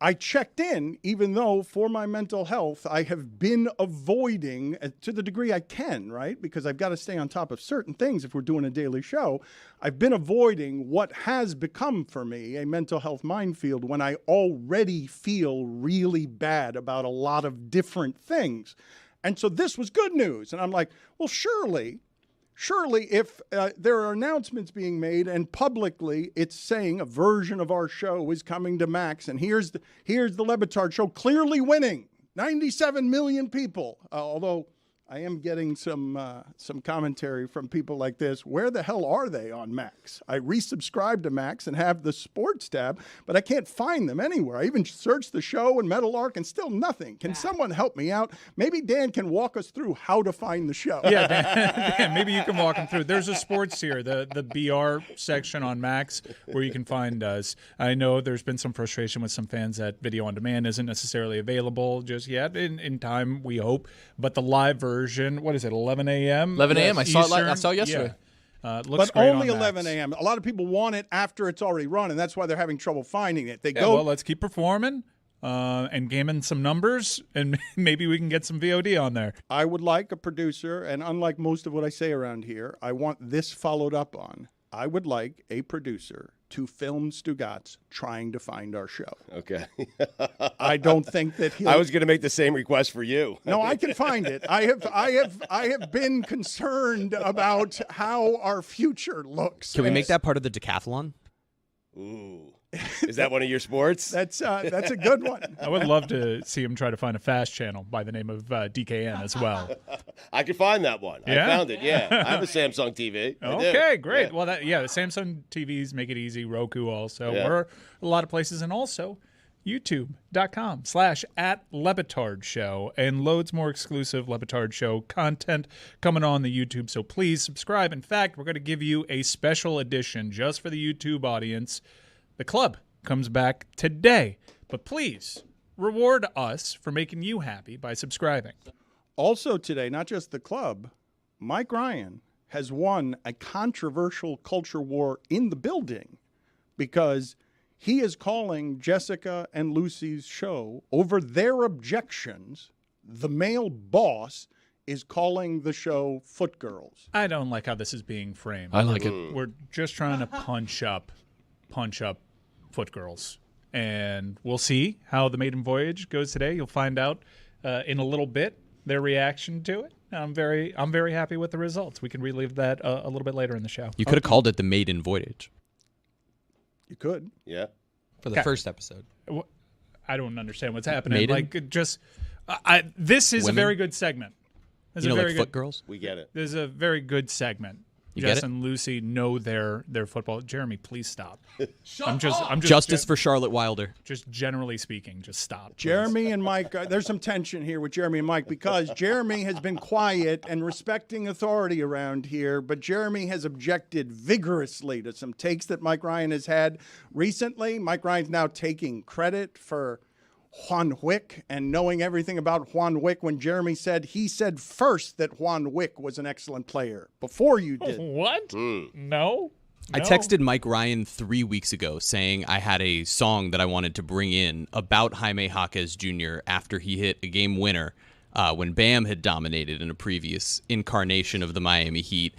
[SPEAKER 2] I checked in, even though for my mental health, I have been avoiding, to the degree I can, right? Because I've got to stay on top of certain things if we're doing a daily show. I've been avoiding what has become for me a mental health minefield when I already feel really bad about a lot of different things. And so this was good news. And I'm like, well, surely if there are announcements being made and publicly it's saying a version of our show is coming to Max, and here's the Le Batard Show clearly winning 97 million people, although I am getting some commentary from people like this. Where the hell are they on Max? I resubscribed to Max and have the sports tab, but I can't find them anywhere. I even searched the show and Metal Arc and still nothing. Can someone help me out? Maybe Dan can walk us through how to find the show.
[SPEAKER 14] Yeah, Dan, maybe you can walk them through. There's a sports here, the BR section on Max where you can find us. I know there's been some frustration with some fans that video on demand isn't necessarily available just yet. In time, we hope. But the live version, what is it, 11 a.m.?
[SPEAKER 13] 11 a.m. I saw it yesterday.
[SPEAKER 14] Looks
[SPEAKER 2] but
[SPEAKER 14] great
[SPEAKER 2] only
[SPEAKER 14] on
[SPEAKER 2] 11
[SPEAKER 14] Max.
[SPEAKER 2] a.m. A lot of people want it after it's already run, and that's why they're having trouble finding it.
[SPEAKER 14] Well, let's keep performing and gaming some numbers, and maybe we can get some VOD on there.
[SPEAKER 2] I would like a producer, and unlike most of what I say around here, I want this followed up on. I would like a producer to film Stugotz trying to find our show.
[SPEAKER 3] Okay.
[SPEAKER 2] I don't think that
[SPEAKER 3] I was going to make the same request for you.
[SPEAKER 2] No, I can find it. I have been concerned about how our future looks.
[SPEAKER 5] Can we make that part of the decathlon?
[SPEAKER 3] Ooh. Is that one of your sports?
[SPEAKER 2] That's a good one.
[SPEAKER 14] I would love to see him try to find a fast channel by the name of DKN as well.
[SPEAKER 3] I could find that one.
[SPEAKER 14] Yeah?
[SPEAKER 3] I found it, yeah. I have a Samsung TV.
[SPEAKER 14] Okay, great. Yeah. Well, the Samsung TVs make it easy. Roku also.
[SPEAKER 3] Yeah.
[SPEAKER 14] We're a lot of places. And also youtube.com/@LeBatard Show, and loads more exclusive Le Batard Show content coming on the YouTube. So please subscribe. In fact, we're going to give you a special edition just for the YouTube audience. The club comes back today, but please reward us for making you happy by subscribing.
[SPEAKER 2] Also today, not just the club, Mike Ryan has won a controversial culture war in the building because he is calling Jessica and Lucy's show over their objections. The male boss is calling the show Foot Girls.
[SPEAKER 14] I don't like how this is being framed.
[SPEAKER 13] I like it.
[SPEAKER 14] We're just trying to punch up Foot Girls. And we'll see how the maiden voyage goes today. You'll find out in a little bit their reaction to it. I'm very happy with the results. We can relive that a little bit later in the show.
[SPEAKER 5] You could have called it the maiden voyage.
[SPEAKER 2] You could.
[SPEAKER 3] Yeah.
[SPEAKER 4] For the first episode.
[SPEAKER 14] I don't understand what's happening.
[SPEAKER 5] Maiden?
[SPEAKER 14] Like, just this is
[SPEAKER 5] Women?
[SPEAKER 14] a very good segment. This is a very
[SPEAKER 5] like
[SPEAKER 14] good,
[SPEAKER 5] Foot Girls?
[SPEAKER 3] We get it.
[SPEAKER 14] This is a very good segment.
[SPEAKER 5] You
[SPEAKER 14] Jess
[SPEAKER 5] get it?
[SPEAKER 14] and Lucy know their football. Jeremy, please stop. I'm just
[SPEAKER 5] Justice for Charlotte Wilder.
[SPEAKER 14] Just generally speaking, just stop. Please.
[SPEAKER 2] Jeremy and Mike, there's some tension here with Jeremy and Mike because Jeremy has been quiet and respecting authority around here, but Jeremy has objected vigorously to some takes that Mike Ryan has had recently. Mike Ryan's now taking credit for Juan Wick and knowing everything about Juan Wick when Jeremy said he said first that Juan Wick was an excellent player before you did.
[SPEAKER 14] What? No.
[SPEAKER 5] I texted Mike Ryan 3 weeks ago saying I had a song that I wanted to bring in about Jaime Jaquez Jr. after he hit a game winner when Bam had dominated in a previous incarnation of the Miami Heat.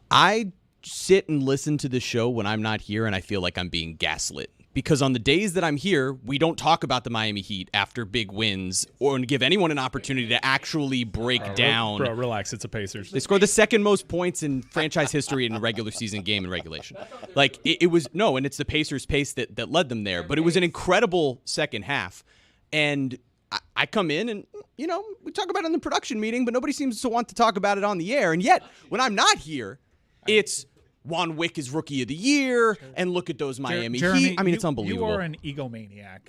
[SPEAKER 5] I sit and listen to the show when I'm not here and I feel like I'm being gaslit. Because on the days that I'm here, we don't talk about the Miami Heat after big wins or give anyone an opportunity to actually break down.
[SPEAKER 14] Bro, relax. It's the Pacers.
[SPEAKER 5] They scored the second most points in franchise history in a regular season game in regulation. Like, it was, no, and it's the Pacers' pace that led them there. But it was an incredible second half. And I come in and, you know, we talk about it in the production meeting, but nobody seems to want to talk about it on the air. And yet, when I'm not here, it's Juan Wick is Rookie of the Year, and look at those Miami
[SPEAKER 14] Jeremy,
[SPEAKER 5] Heat. I mean, it's unbelievable.
[SPEAKER 14] You are an egomaniac.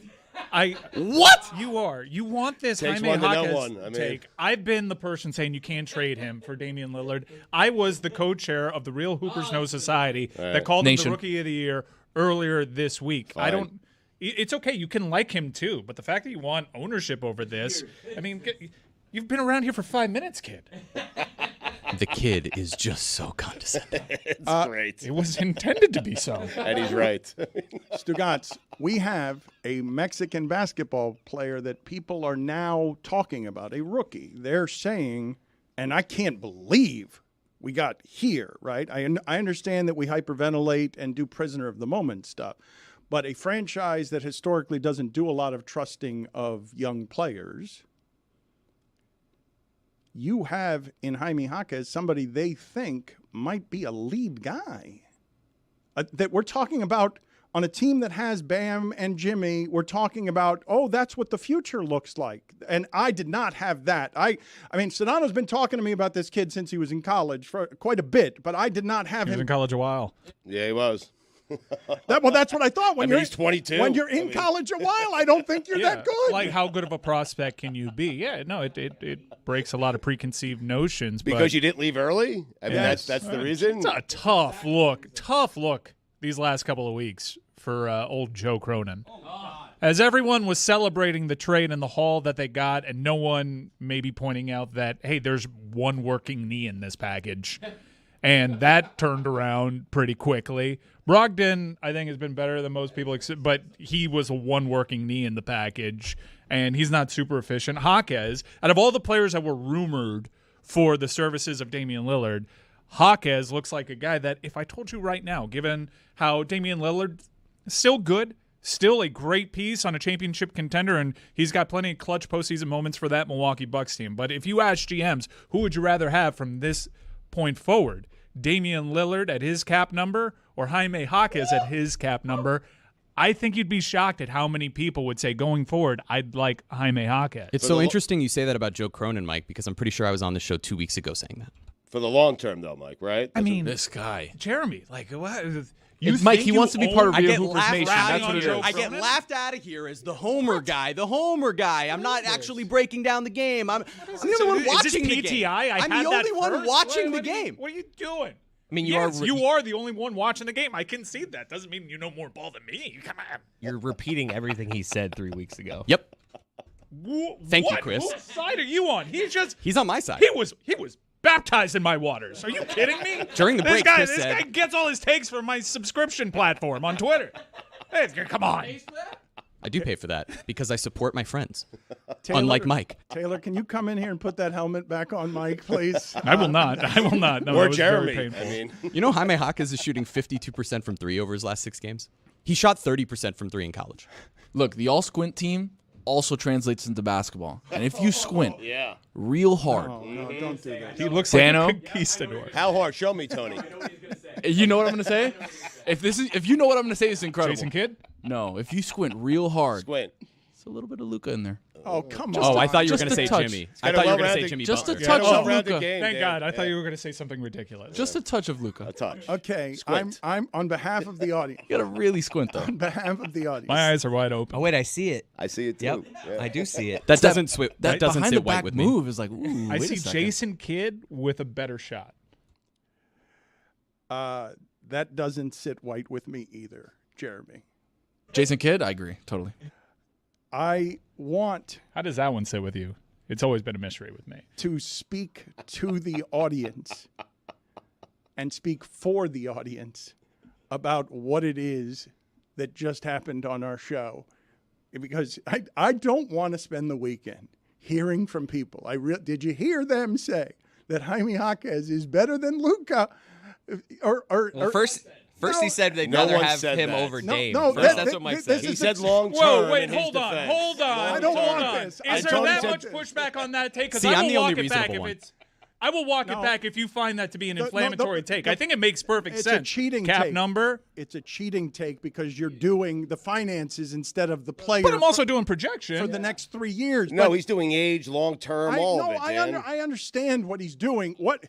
[SPEAKER 5] What?
[SPEAKER 14] You are. You want this
[SPEAKER 3] Takes
[SPEAKER 14] Jaime
[SPEAKER 3] one to know
[SPEAKER 14] Jaquez
[SPEAKER 3] one. I mean-
[SPEAKER 14] take. I've been the person saying you can't trade him for Damian Lillard. I was the co-chair of the Real Hoopers Know Society that called him the Rookie of the Year earlier this week.
[SPEAKER 3] Fine.
[SPEAKER 14] I don't. It's okay. You can like him too, but the fact that you want ownership over this, I mean, you've been around here for 5 minutes, kid.
[SPEAKER 5] The kid is just so condescending.
[SPEAKER 3] It's great.
[SPEAKER 14] It was intended to be so.
[SPEAKER 3] And he's right.
[SPEAKER 2] Stugotz, we have a Mexican basketball player that people are now talking about, a rookie. They're saying, and I can't believe we got here, right? I understand that we hyperventilate and do prisoner of the moment stuff, but a franchise that historically doesn't do a lot of trusting of young players, you have in Jaime Jaquez somebody they think might be a lead guy. That we're talking about on a team that has Bam and Jimmy, we're talking about, oh, that's what the future looks like. And I did not have that. I mean, Sedano's been talking to me about this kid since he was in college for quite a bit, but I did not have
[SPEAKER 14] He was
[SPEAKER 2] him.
[SPEAKER 14] in college a while.
[SPEAKER 3] Yeah, he was.
[SPEAKER 2] That's what I thought. When
[SPEAKER 3] he's 22.
[SPEAKER 2] When you're in college a while, I don't think you're that good.
[SPEAKER 14] Like, how good of a prospect can you be? Yeah, no, it breaks a lot of preconceived notions.
[SPEAKER 3] Because you didn't leave early? I mean, that's the reason?
[SPEAKER 14] It's a tough look these last couple of weeks for old Joe Cronin. As everyone was celebrating the trade and the haul that they got, and no one maybe pointing out that, hey, there's one working knee in this package. And that turned around pretty quickly. Brogdon, I think, has been better than most people, but he was a one working knee in the package, and he's not super efficient. Jaquez, out of all the players that were rumored for the services of Damian Lillard, Jaquez looks like a guy that, if I told you right now, given how Damian Lillard is still good, still a great piece on a championship contender, and he's got plenty of clutch postseason moments for that Milwaukee Bucks team. But if you ask GMs, who would you rather have from this point forward? Damian Lillard at his cap number or Jaime Jaquez at his cap number? I think you'd be shocked at how many people would say going forward, I'd like Jaime Jaquez.
[SPEAKER 5] It's so interesting you say that about Joe Cronin, Mike, because I'm pretty sure I was on the show 2 weeks ago saying that.
[SPEAKER 3] For the long term, though, Mike, right?
[SPEAKER 14] I mean,
[SPEAKER 13] this guy.
[SPEAKER 14] Jeremy, like, what?
[SPEAKER 13] Mike, he wants to be part of Real Hoopers Nation.
[SPEAKER 5] That's
[SPEAKER 13] what it is.
[SPEAKER 5] I get laughed out of here as the homer guy. The homer guy. I'm not actually breaking down the game. I'm the only one watching the game. I'm the only one watching the game.
[SPEAKER 14] What are you doing?
[SPEAKER 4] I mean,
[SPEAKER 14] you are the only one watching the game. I concede that. Doesn't mean you know more ball than me. Come on.
[SPEAKER 4] You're repeating everything he said 3 weeks ago.
[SPEAKER 5] Yep. Thank you, Chris.
[SPEAKER 14] Whose side are you on?
[SPEAKER 5] He's on my side.
[SPEAKER 14] He was baptized in my waters. Are you kidding me?
[SPEAKER 5] During the break, Chris
[SPEAKER 14] this
[SPEAKER 5] said,
[SPEAKER 14] guy gets all his takes from my subscription platform on Twitter. Hey, come on.
[SPEAKER 5] I do pay for that because I support my friends.
[SPEAKER 2] Taylor,
[SPEAKER 5] Unlike Mike.
[SPEAKER 2] Taylor, can you come in here and put that helmet back on Mike, please?
[SPEAKER 14] I will not. I will not. No,
[SPEAKER 3] or
[SPEAKER 14] that was
[SPEAKER 3] Jeremy.
[SPEAKER 14] very painful.
[SPEAKER 3] I mean,
[SPEAKER 5] You know Jaime Jaquez is shooting 52% from three over his last 6 games? He shot 30% from three in college.
[SPEAKER 13] Look, the all squint team also translates into basketball. And if you squint
[SPEAKER 3] yeah.
[SPEAKER 13] real hard,
[SPEAKER 2] No, don't do that.
[SPEAKER 14] He looks
[SPEAKER 13] Dano?
[SPEAKER 14] like a conquistador.
[SPEAKER 3] How hard? Show me, Tony.
[SPEAKER 13] you know what I'm going to say? If you know what I'm going to say, it's incredible.
[SPEAKER 14] Jason Kidd?
[SPEAKER 13] No, if you squint real hard,
[SPEAKER 3] Squint.
[SPEAKER 13] it's a little bit of Luka in there.
[SPEAKER 2] Oh, come
[SPEAKER 5] Oh,
[SPEAKER 2] on.
[SPEAKER 5] I thought you were
[SPEAKER 13] Just
[SPEAKER 5] going to
[SPEAKER 13] a
[SPEAKER 5] say
[SPEAKER 13] touch.
[SPEAKER 5] Jimmy.
[SPEAKER 3] got
[SPEAKER 5] I
[SPEAKER 3] a
[SPEAKER 5] thought you were going to say
[SPEAKER 3] well-rounded-
[SPEAKER 5] Jimmy
[SPEAKER 13] Just a
[SPEAKER 5] Butler.
[SPEAKER 13] touch of
[SPEAKER 3] well-rounded
[SPEAKER 13] Luka.
[SPEAKER 3] game.
[SPEAKER 14] Thank
[SPEAKER 3] Dan.
[SPEAKER 14] God. I thought
[SPEAKER 3] Yeah.
[SPEAKER 14] you were going to say something ridiculous.
[SPEAKER 13] Just a touch of Luka.
[SPEAKER 3] A touch.
[SPEAKER 2] Okay,
[SPEAKER 3] Squint.
[SPEAKER 2] I'm on behalf of the audience.
[SPEAKER 13] You got to really squint, though.
[SPEAKER 2] On behalf of the audience.
[SPEAKER 14] My eyes are wide open.
[SPEAKER 4] Oh, wait, I see it.
[SPEAKER 3] I see it, too.
[SPEAKER 4] Yep,
[SPEAKER 3] Yeah.
[SPEAKER 4] I do see it.
[SPEAKER 5] That doesn't sit
[SPEAKER 13] behind
[SPEAKER 5] right
[SPEAKER 13] back
[SPEAKER 5] with me.
[SPEAKER 13] move is like, ooh,
[SPEAKER 14] I
[SPEAKER 13] wait
[SPEAKER 14] see
[SPEAKER 13] a second.
[SPEAKER 14] Jason Kidd with a better shot.
[SPEAKER 2] That doesn't sit white with me either, Jeremy.
[SPEAKER 13] Jason Kidd, I agree, totally.
[SPEAKER 2] I want
[SPEAKER 14] How does that one sit with you? It's always been a mystery with me.
[SPEAKER 2] to speak to the audience and speak for the audience about what it is that just happened on our show. Because I don't want to spend the weekend hearing from people. Did you hear them say that Jaime Jaquez is better than Luka?
[SPEAKER 4] First he said they'd
[SPEAKER 3] No
[SPEAKER 4] rather
[SPEAKER 3] one
[SPEAKER 4] have
[SPEAKER 3] said
[SPEAKER 4] him
[SPEAKER 3] that.
[SPEAKER 4] over
[SPEAKER 2] No,
[SPEAKER 4] Dame.
[SPEAKER 2] no,
[SPEAKER 4] First,
[SPEAKER 2] that-
[SPEAKER 4] that's what Mike
[SPEAKER 2] this
[SPEAKER 4] said.
[SPEAKER 3] He
[SPEAKER 2] is
[SPEAKER 3] said
[SPEAKER 2] a-
[SPEAKER 3] long term.
[SPEAKER 14] Whoa, wait,
[SPEAKER 3] in his
[SPEAKER 14] hold on.
[SPEAKER 3] defense.
[SPEAKER 2] I don't
[SPEAKER 14] Hold
[SPEAKER 2] want
[SPEAKER 14] on.
[SPEAKER 2] this.
[SPEAKER 14] Is there
[SPEAKER 3] Tony
[SPEAKER 14] that
[SPEAKER 3] said
[SPEAKER 14] much
[SPEAKER 3] this.
[SPEAKER 14] pushback on that take? Because
[SPEAKER 5] See,
[SPEAKER 14] I
[SPEAKER 5] I'm
[SPEAKER 14] will
[SPEAKER 5] the only
[SPEAKER 14] walk it back
[SPEAKER 5] reasonable
[SPEAKER 14] if
[SPEAKER 5] one.
[SPEAKER 14] it's I will walk
[SPEAKER 2] No.
[SPEAKER 14] it back if you find that to be an
[SPEAKER 2] No,
[SPEAKER 14] inflammatory take. I think it makes perfect
[SPEAKER 2] It's
[SPEAKER 14] sense.
[SPEAKER 2] a cheating
[SPEAKER 14] Cap
[SPEAKER 2] take.
[SPEAKER 14] number.
[SPEAKER 2] It's a cheating take because you're doing the finances instead of the player.
[SPEAKER 14] But I'm also doing projection
[SPEAKER 2] for the next 3 years.
[SPEAKER 3] No,
[SPEAKER 2] But
[SPEAKER 3] he's doing age, long term, all of it, Dan.
[SPEAKER 2] I understand what he's doing. What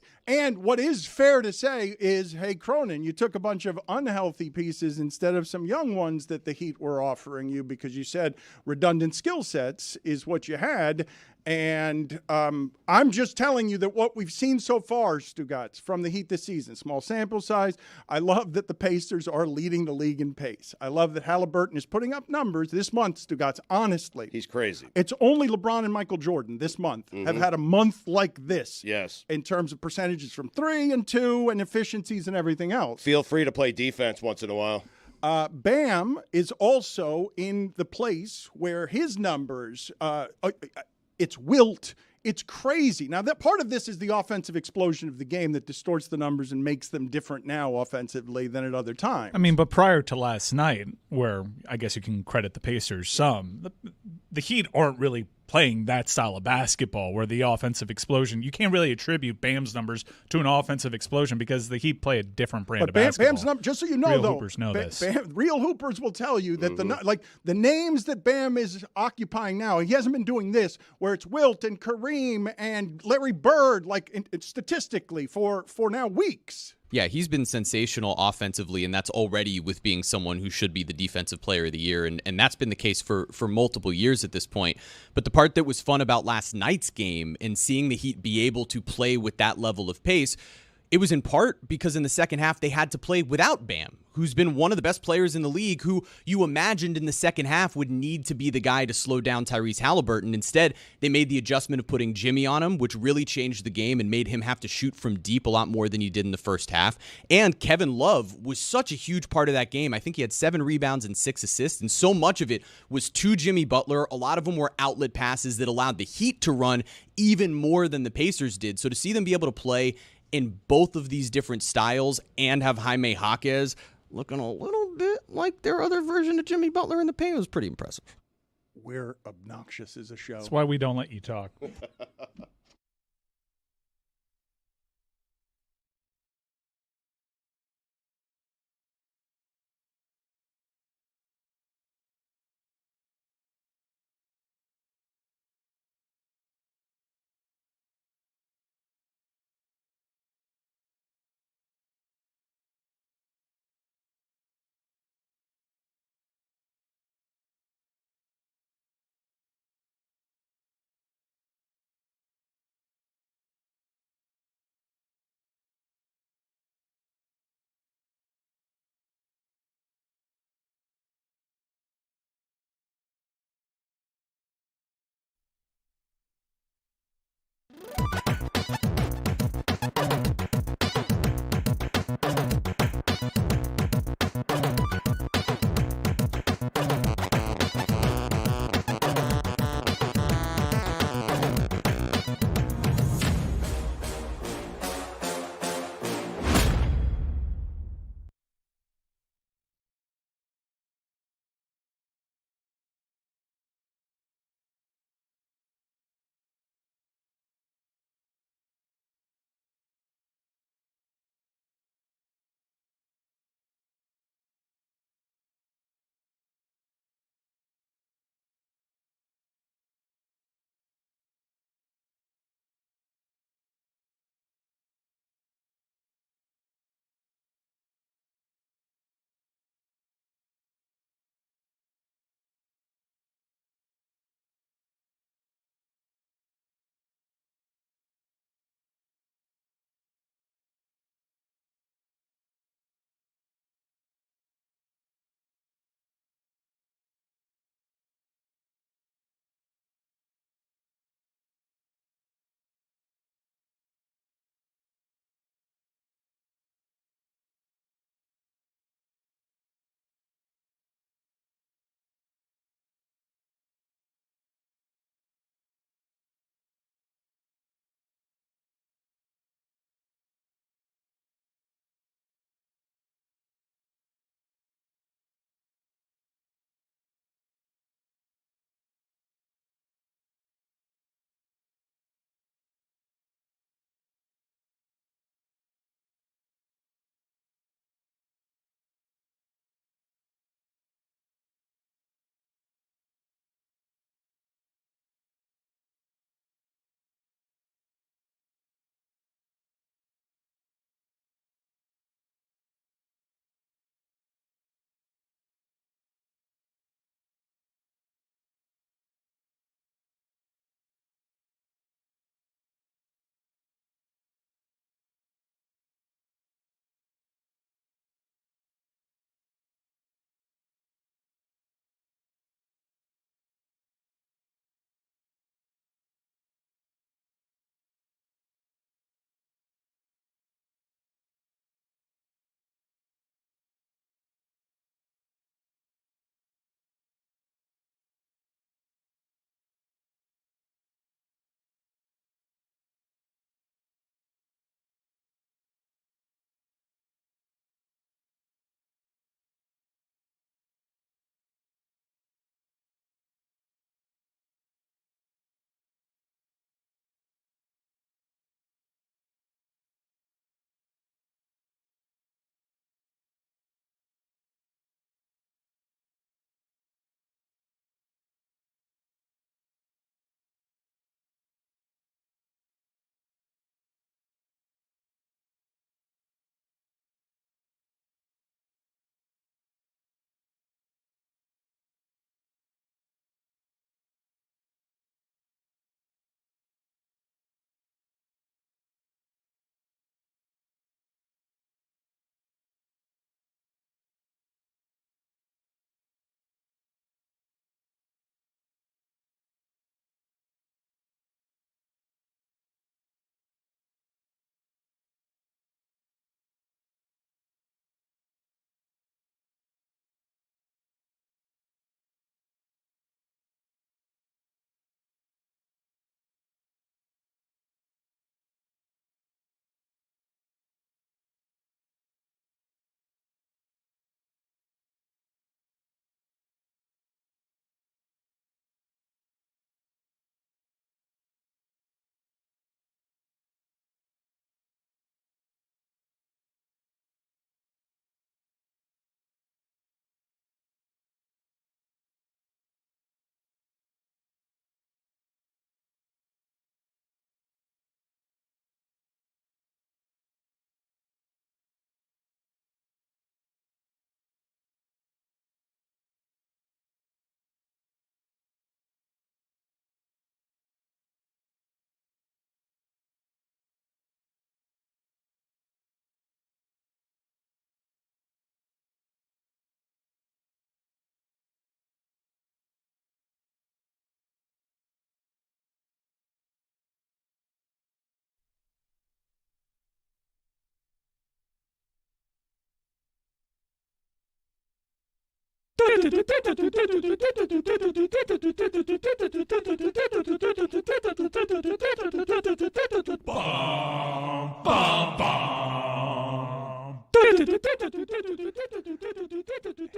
[SPEAKER 2] is fair to say is, hey, Cronin, you took a bunch of unhealthy pieces instead of some young ones that the Heat were offering you because you said redundant skill sets is what you had. And I'm just telling you that what we've seen so far, Stugotz, from the Heat this season, small sample size. I love that the Pacers are leading the league in pace. I love that Halliburton is putting up numbers this month, Stugotz, honestly.
[SPEAKER 3] He's crazy.
[SPEAKER 2] It's only LeBron and Michael Jordan this month have had a month like this.
[SPEAKER 3] Yes.
[SPEAKER 2] In terms of percentages from 3 and 2 and efficiencies and everything else.
[SPEAKER 3] Feel free to play defense once in a while.
[SPEAKER 2] Bam is also in the place where his numbers, it's wilt. It's crazy. Now, that part of this is the offensive explosion of the game that distorts the numbers and makes them different now offensively than at other times.
[SPEAKER 14] I mean, but prior to last night, where I guess you can credit the Pacers some, the Heat aren't really playing that style of basketball where the offensive explosion, you can't really attribute Bam's numbers to an offensive explosion because the Heat play a different brand of basketball.
[SPEAKER 2] Bam's number, just so you know,
[SPEAKER 14] Real
[SPEAKER 2] though,
[SPEAKER 14] hoopers know this.
[SPEAKER 2] Real hoopers will tell you that the names that Bam is occupying now, he hasn't been doing this where it's Wilt and Kareem and Larry Bird, statistically for now weeks.
[SPEAKER 5] Yeah, he's been sensational offensively, and that's already with being someone who should be the defensive player of the year, and that's been the case for multiple years at this point. But the part that was fun about last night's game and seeing the Heat be able to play with that level of pace, it was in part because in the second half they had to play without Bam, who's been one of the best players in the league, who you imagined in the second half would need to be the guy to slow down Tyrese Halliburton. Instead, they made the adjustment of putting Jimmy on him, which really changed the game and made him have to shoot from deep a lot more than he did in the first half. And Kevin Love was such a huge part of that game. I think he had 7 rebounds and 6 assists, and so much of it was to Jimmy Butler. A lot of them were outlet passes that allowed the Heat to run even more than the Pacers did. So to see them be able to play in both of these different styles and have Jaime Jaquez looking a little bit like their other version of Jimmy Butler in the paint was pretty impressive.
[SPEAKER 2] We're obnoxious as a show.
[SPEAKER 14] That's why we don't let you talk.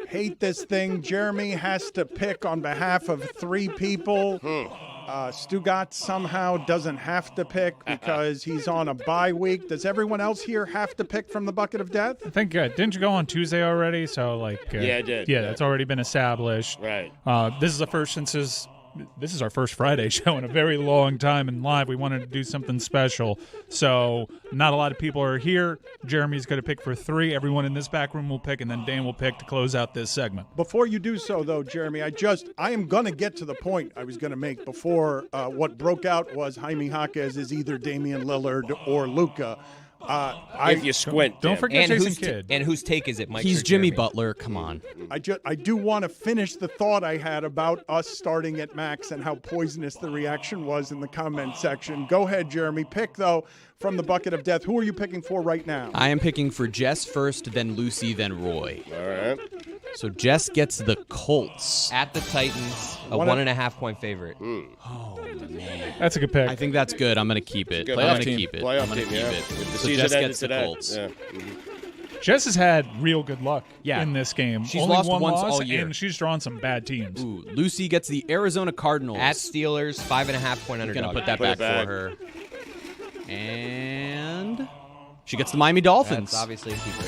[SPEAKER 2] Hate this thing. Jeremy has to pick on behalf of 3 people. Stugotz somehow doesn't have to pick because he's on a bye week. Does everyone else here have to pick from the bucket of death?
[SPEAKER 14] I think, didn't you go on Tuesday already? So,
[SPEAKER 3] yeah, I did.
[SPEAKER 14] Yeah, that's already been established.
[SPEAKER 3] Right.
[SPEAKER 14] This is the first this is our first Friday show in a very long time in live. We wanted to do something special. So not a lot of people are here. Jeremy's going to pick for 3. Everyone in this back room will pick, and then Dan will pick to close out this segment.
[SPEAKER 2] Before you do so, though, Jeremy, I am going to get to the point I was going to make before what broke out was Jaime Jaquez is either Damian Lillard or Luka.
[SPEAKER 3] If you squint,
[SPEAKER 14] don't forget
[SPEAKER 4] and
[SPEAKER 14] Jason Kidd.
[SPEAKER 4] And whose take is it, Mike?
[SPEAKER 5] He's
[SPEAKER 4] or
[SPEAKER 5] Jimmy
[SPEAKER 4] Jeremy?
[SPEAKER 5] Butler. Come on.
[SPEAKER 2] I do want to finish the thought I had about us starting at max and how poisonous the reaction was in the comment section. Go ahead, Jeremy. Pick, though, from the bucket of death. Who are you picking for right now?
[SPEAKER 5] I am picking for Jess first, then Lucy, then Roy.
[SPEAKER 3] All right.
[SPEAKER 5] So Jess gets the Colts.
[SPEAKER 4] At the Titans, a 1.5 point favorite.
[SPEAKER 5] Oh, man.
[SPEAKER 14] That's a good pick.
[SPEAKER 5] I think that's good. I'm going to keep it.
[SPEAKER 3] Good
[SPEAKER 5] I'm going
[SPEAKER 3] pick.
[SPEAKER 5] to keep it.
[SPEAKER 3] Playoff
[SPEAKER 5] I'm going to
[SPEAKER 3] team,
[SPEAKER 5] keep
[SPEAKER 3] yeah.
[SPEAKER 5] it.
[SPEAKER 3] If the
[SPEAKER 5] So
[SPEAKER 3] season
[SPEAKER 5] Jess
[SPEAKER 3] ended
[SPEAKER 5] gets the
[SPEAKER 3] today.
[SPEAKER 5] Colts.
[SPEAKER 3] Yeah.
[SPEAKER 14] Jess has had real good luck in this game.
[SPEAKER 5] She's
[SPEAKER 14] Only
[SPEAKER 5] lost
[SPEAKER 14] one
[SPEAKER 5] once
[SPEAKER 14] loss,
[SPEAKER 5] all year.
[SPEAKER 14] and she's drawn some bad teams.
[SPEAKER 5] Ooh, Lucy gets the Arizona Cardinals.
[SPEAKER 4] At Steelers, 5.5 point underdog.
[SPEAKER 5] Going to put that
[SPEAKER 3] Put
[SPEAKER 5] back
[SPEAKER 3] it
[SPEAKER 5] for her. And she gets the Miami Dolphins.
[SPEAKER 4] That's obviously a keeper.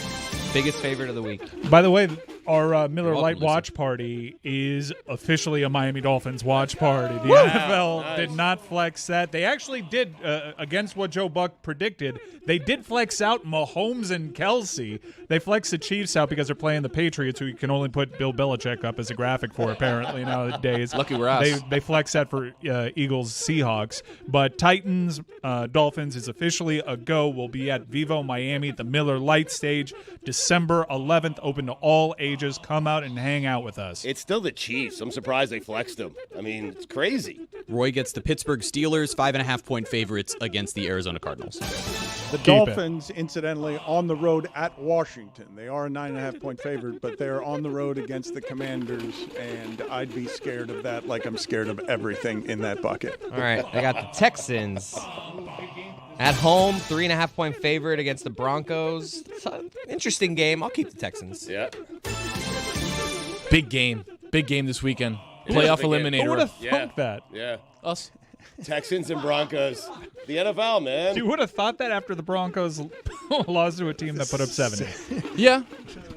[SPEAKER 4] Biggest favorite of the week.
[SPEAKER 14] By the way, our Miller
[SPEAKER 4] welcome,
[SPEAKER 14] Lite
[SPEAKER 4] Lucy.
[SPEAKER 14] watch party is officially a Miami Dolphins watch party. The
[SPEAKER 3] Wow,
[SPEAKER 14] NFL
[SPEAKER 3] nice.
[SPEAKER 14] did not flex that. They actually did, against what Joe Buck predicted, they did flex out Mahomes and Kelsey. They flexed the Chiefs out because they're playing the Patriots, who you can only put Bill Belichick up as a graphic for, apparently, nowadays.
[SPEAKER 13] Lucky we're us.
[SPEAKER 14] They flex that for Eagles, Seahawks. But Titans, Dolphins is officially a go. We'll be at Vivo Miami at the Miller Lite stage, December 11th, open to all ages. Come out and hang out with us.
[SPEAKER 3] It's still the Chiefs. I'm surprised they flexed them. I mean, it's crazy.
[SPEAKER 5] Roy gets the Pittsburgh Steelers, 5.5 point favorites against the Arizona Cardinals.
[SPEAKER 2] The Dolphins, incidentally, on the road at Washington. They are a 9.5 point favorite, but they're on the road against the Commanders, and I'd be scared of that like I'm scared of everything in that bucket.
[SPEAKER 4] All right, I got the Texans. At home, 3.5 point favorite against the Broncos. It's an interesting game. I'll keep the Texans.
[SPEAKER 3] Yeah.
[SPEAKER 13] Big game this weekend.
[SPEAKER 3] It is a
[SPEAKER 13] Playoff
[SPEAKER 3] big game.
[SPEAKER 14] Who would
[SPEAKER 13] eliminator.
[SPEAKER 14] have thunk that?
[SPEAKER 3] Yeah.
[SPEAKER 13] Us.
[SPEAKER 3] Texans and Broncos. The NFL, man.
[SPEAKER 14] You would have thought that after the Broncos lost to a team that put up 70.
[SPEAKER 13] Yeah.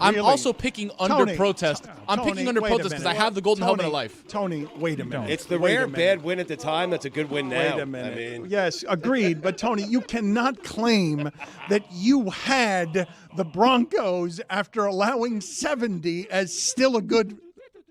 [SPEAKER 13] I'm
[SPEAKER 2] Really?
[SPEAKER 13] also picking under
[SPEAKER 2] Tony,
[SPEAKER 13] protest. I'm
[SPEAKER 2] Tony,
[SPEAKER 13] picking under
[SPEAKER 2] wait a
[SPEAKER 13] protest because I
[SPEAKER 2] minute.
[SPEAKER 13] have the golden helmet of
[SPEAKER 2] Tony,
[SPEAKER 13] life.
[SPEAKER 2] Tony, wait a minute.
[SPEAKER 3] It's the
[SPEAKER 2] Wait a
[SPEAKER 3] rare
[SPEAKER 2] minute.
[SPEAKER 3] bad win at the time that's a good win now.
[SPEAKER 2] Wait a minute.
[SPEAKER 3] I mean,
[SPEAKER 2] Yes, agreed. But, Tony, you cannot claim that you had the Broncos after allowing 70 as still a good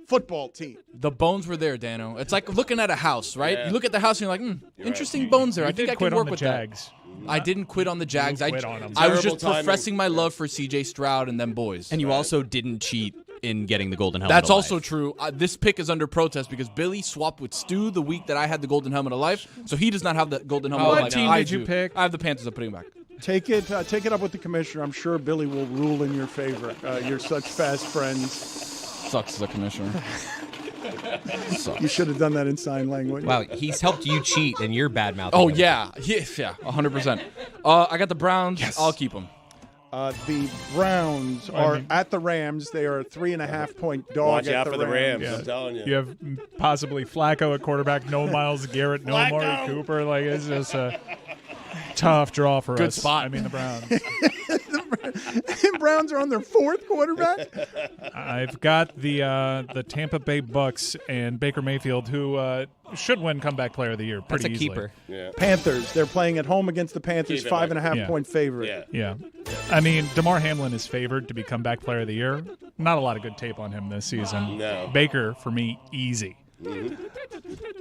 [SPEAKER 2] football team.
[SPEAKER 13] The bones were there, Dano. It's like looking at a house, right?
[SPEAKER 3] Yeah.
[SPEAKER 13] You look at the house and you're like, interesting bones there. I think
[SPEAKER 14] did
[SPEAKER 13] I
[SPEAKER 14] quit
[SPEAKER 13] can
[SPEAKER 14] on
[SPEAKER 13] work
[SPEAKER 14] the
[SPEAKER 13] with
[SPEAKER 14] Jags.
[SPEAKER 13] that. I didn't quit on the Jags.
[SPEAKER 14] quit on 'em.
[SPEAKER 13] I was
[SPEAKER 3] Terrible
[SPEAKER 13] just
[SPEAKER 3] timing.
[SPEAKER 13] professing my love for C.J. Stroud and them boys.
[SPEAKER 5] And you also didn't cheat in getting the golden helmet.
[SPEAKER 13] That's
[SPEAKER 5] of
[SPEAKER 13] also
[SPEAKER 5] life.
[SPEAKER 13] true. This pick is under protest because Billy swapped with Stu the week that I had the golden helmet of life, so he does not have the golden helmet
[SPEAKER 14] What
[SPEAKER 13] of life.
[SPEAKER 14] team
[SPEAKER 13] I
[SPEAKER 14] did you
[SPEAKER 13] do.
[SPEAKER 14] pick?
[SPEAKER 13] I have the Panthers. I'm putting them back.
[SPEAKER 2] Take it up with the commissioner. I'm sure Billy will rule in your favor. You're such fast friends.
[SPEAKER 13] Sucks as a commissioner.
[SPEAKER 2] You should have done that in sign language.
[SPEAKER 4] Wow, he's helped you cheat, and you're bad mouthing.
[SPEAKER 13] Oh yeah, 100%. I got the Browns. Yes. I'll keep them.
[SPEAKER 2] The Browns are at the Rams. They are a 3.5 point dog.
[SPEAKER 3] Watch
[SPEAKER 2] at
[SPEAKER 3] out for the Rams.
[SPEAKER 14] Yeah.
[SPEAKER 3] I'm telling you.
[SPEAKER 14] You have possibly Flacco at quarterback, no Myles Garrett, no
[SPEAKER 3] Flacco!
[SPEAKER 14] Amari Cooper. Like, it's just a tough draw for
[SPEAKER 13] Good
[SPEAKER 14] us.
[SPEAKER 13] spot.
[SPEAKER 14] I mean, the Browns.
[SPEAKER 2] The Browns are on their 4th quarterback.
[SPEAKER 14] I've got the Tampa Bay Bucks and Baker Mayfield, who should win comeback player of the year pretty
[SPEAKER 4] That's a
[SPEAKER 14] easily.
[SPEAKER 4] keeper.
[SPEAKER 3] Yeah.
[SPEAKER 2] Panthers. They're playing at home against the Panthers.
[SPEAKER 3] Keep it like-
[SPEAKER 2] 5.5
[SPEAKER 14] Yeah.
[SPEAKER 2] point favorite.
[SPEAKER 3] Yeah.
[SPEAKER 14] Yeah. I mean, DeMar Hamlin is favored to be comeback player of the year. Not a lot of good tape on him this season.
[SPEAKER 3] No.
[SPEAKER 14] Baker, for me, easy.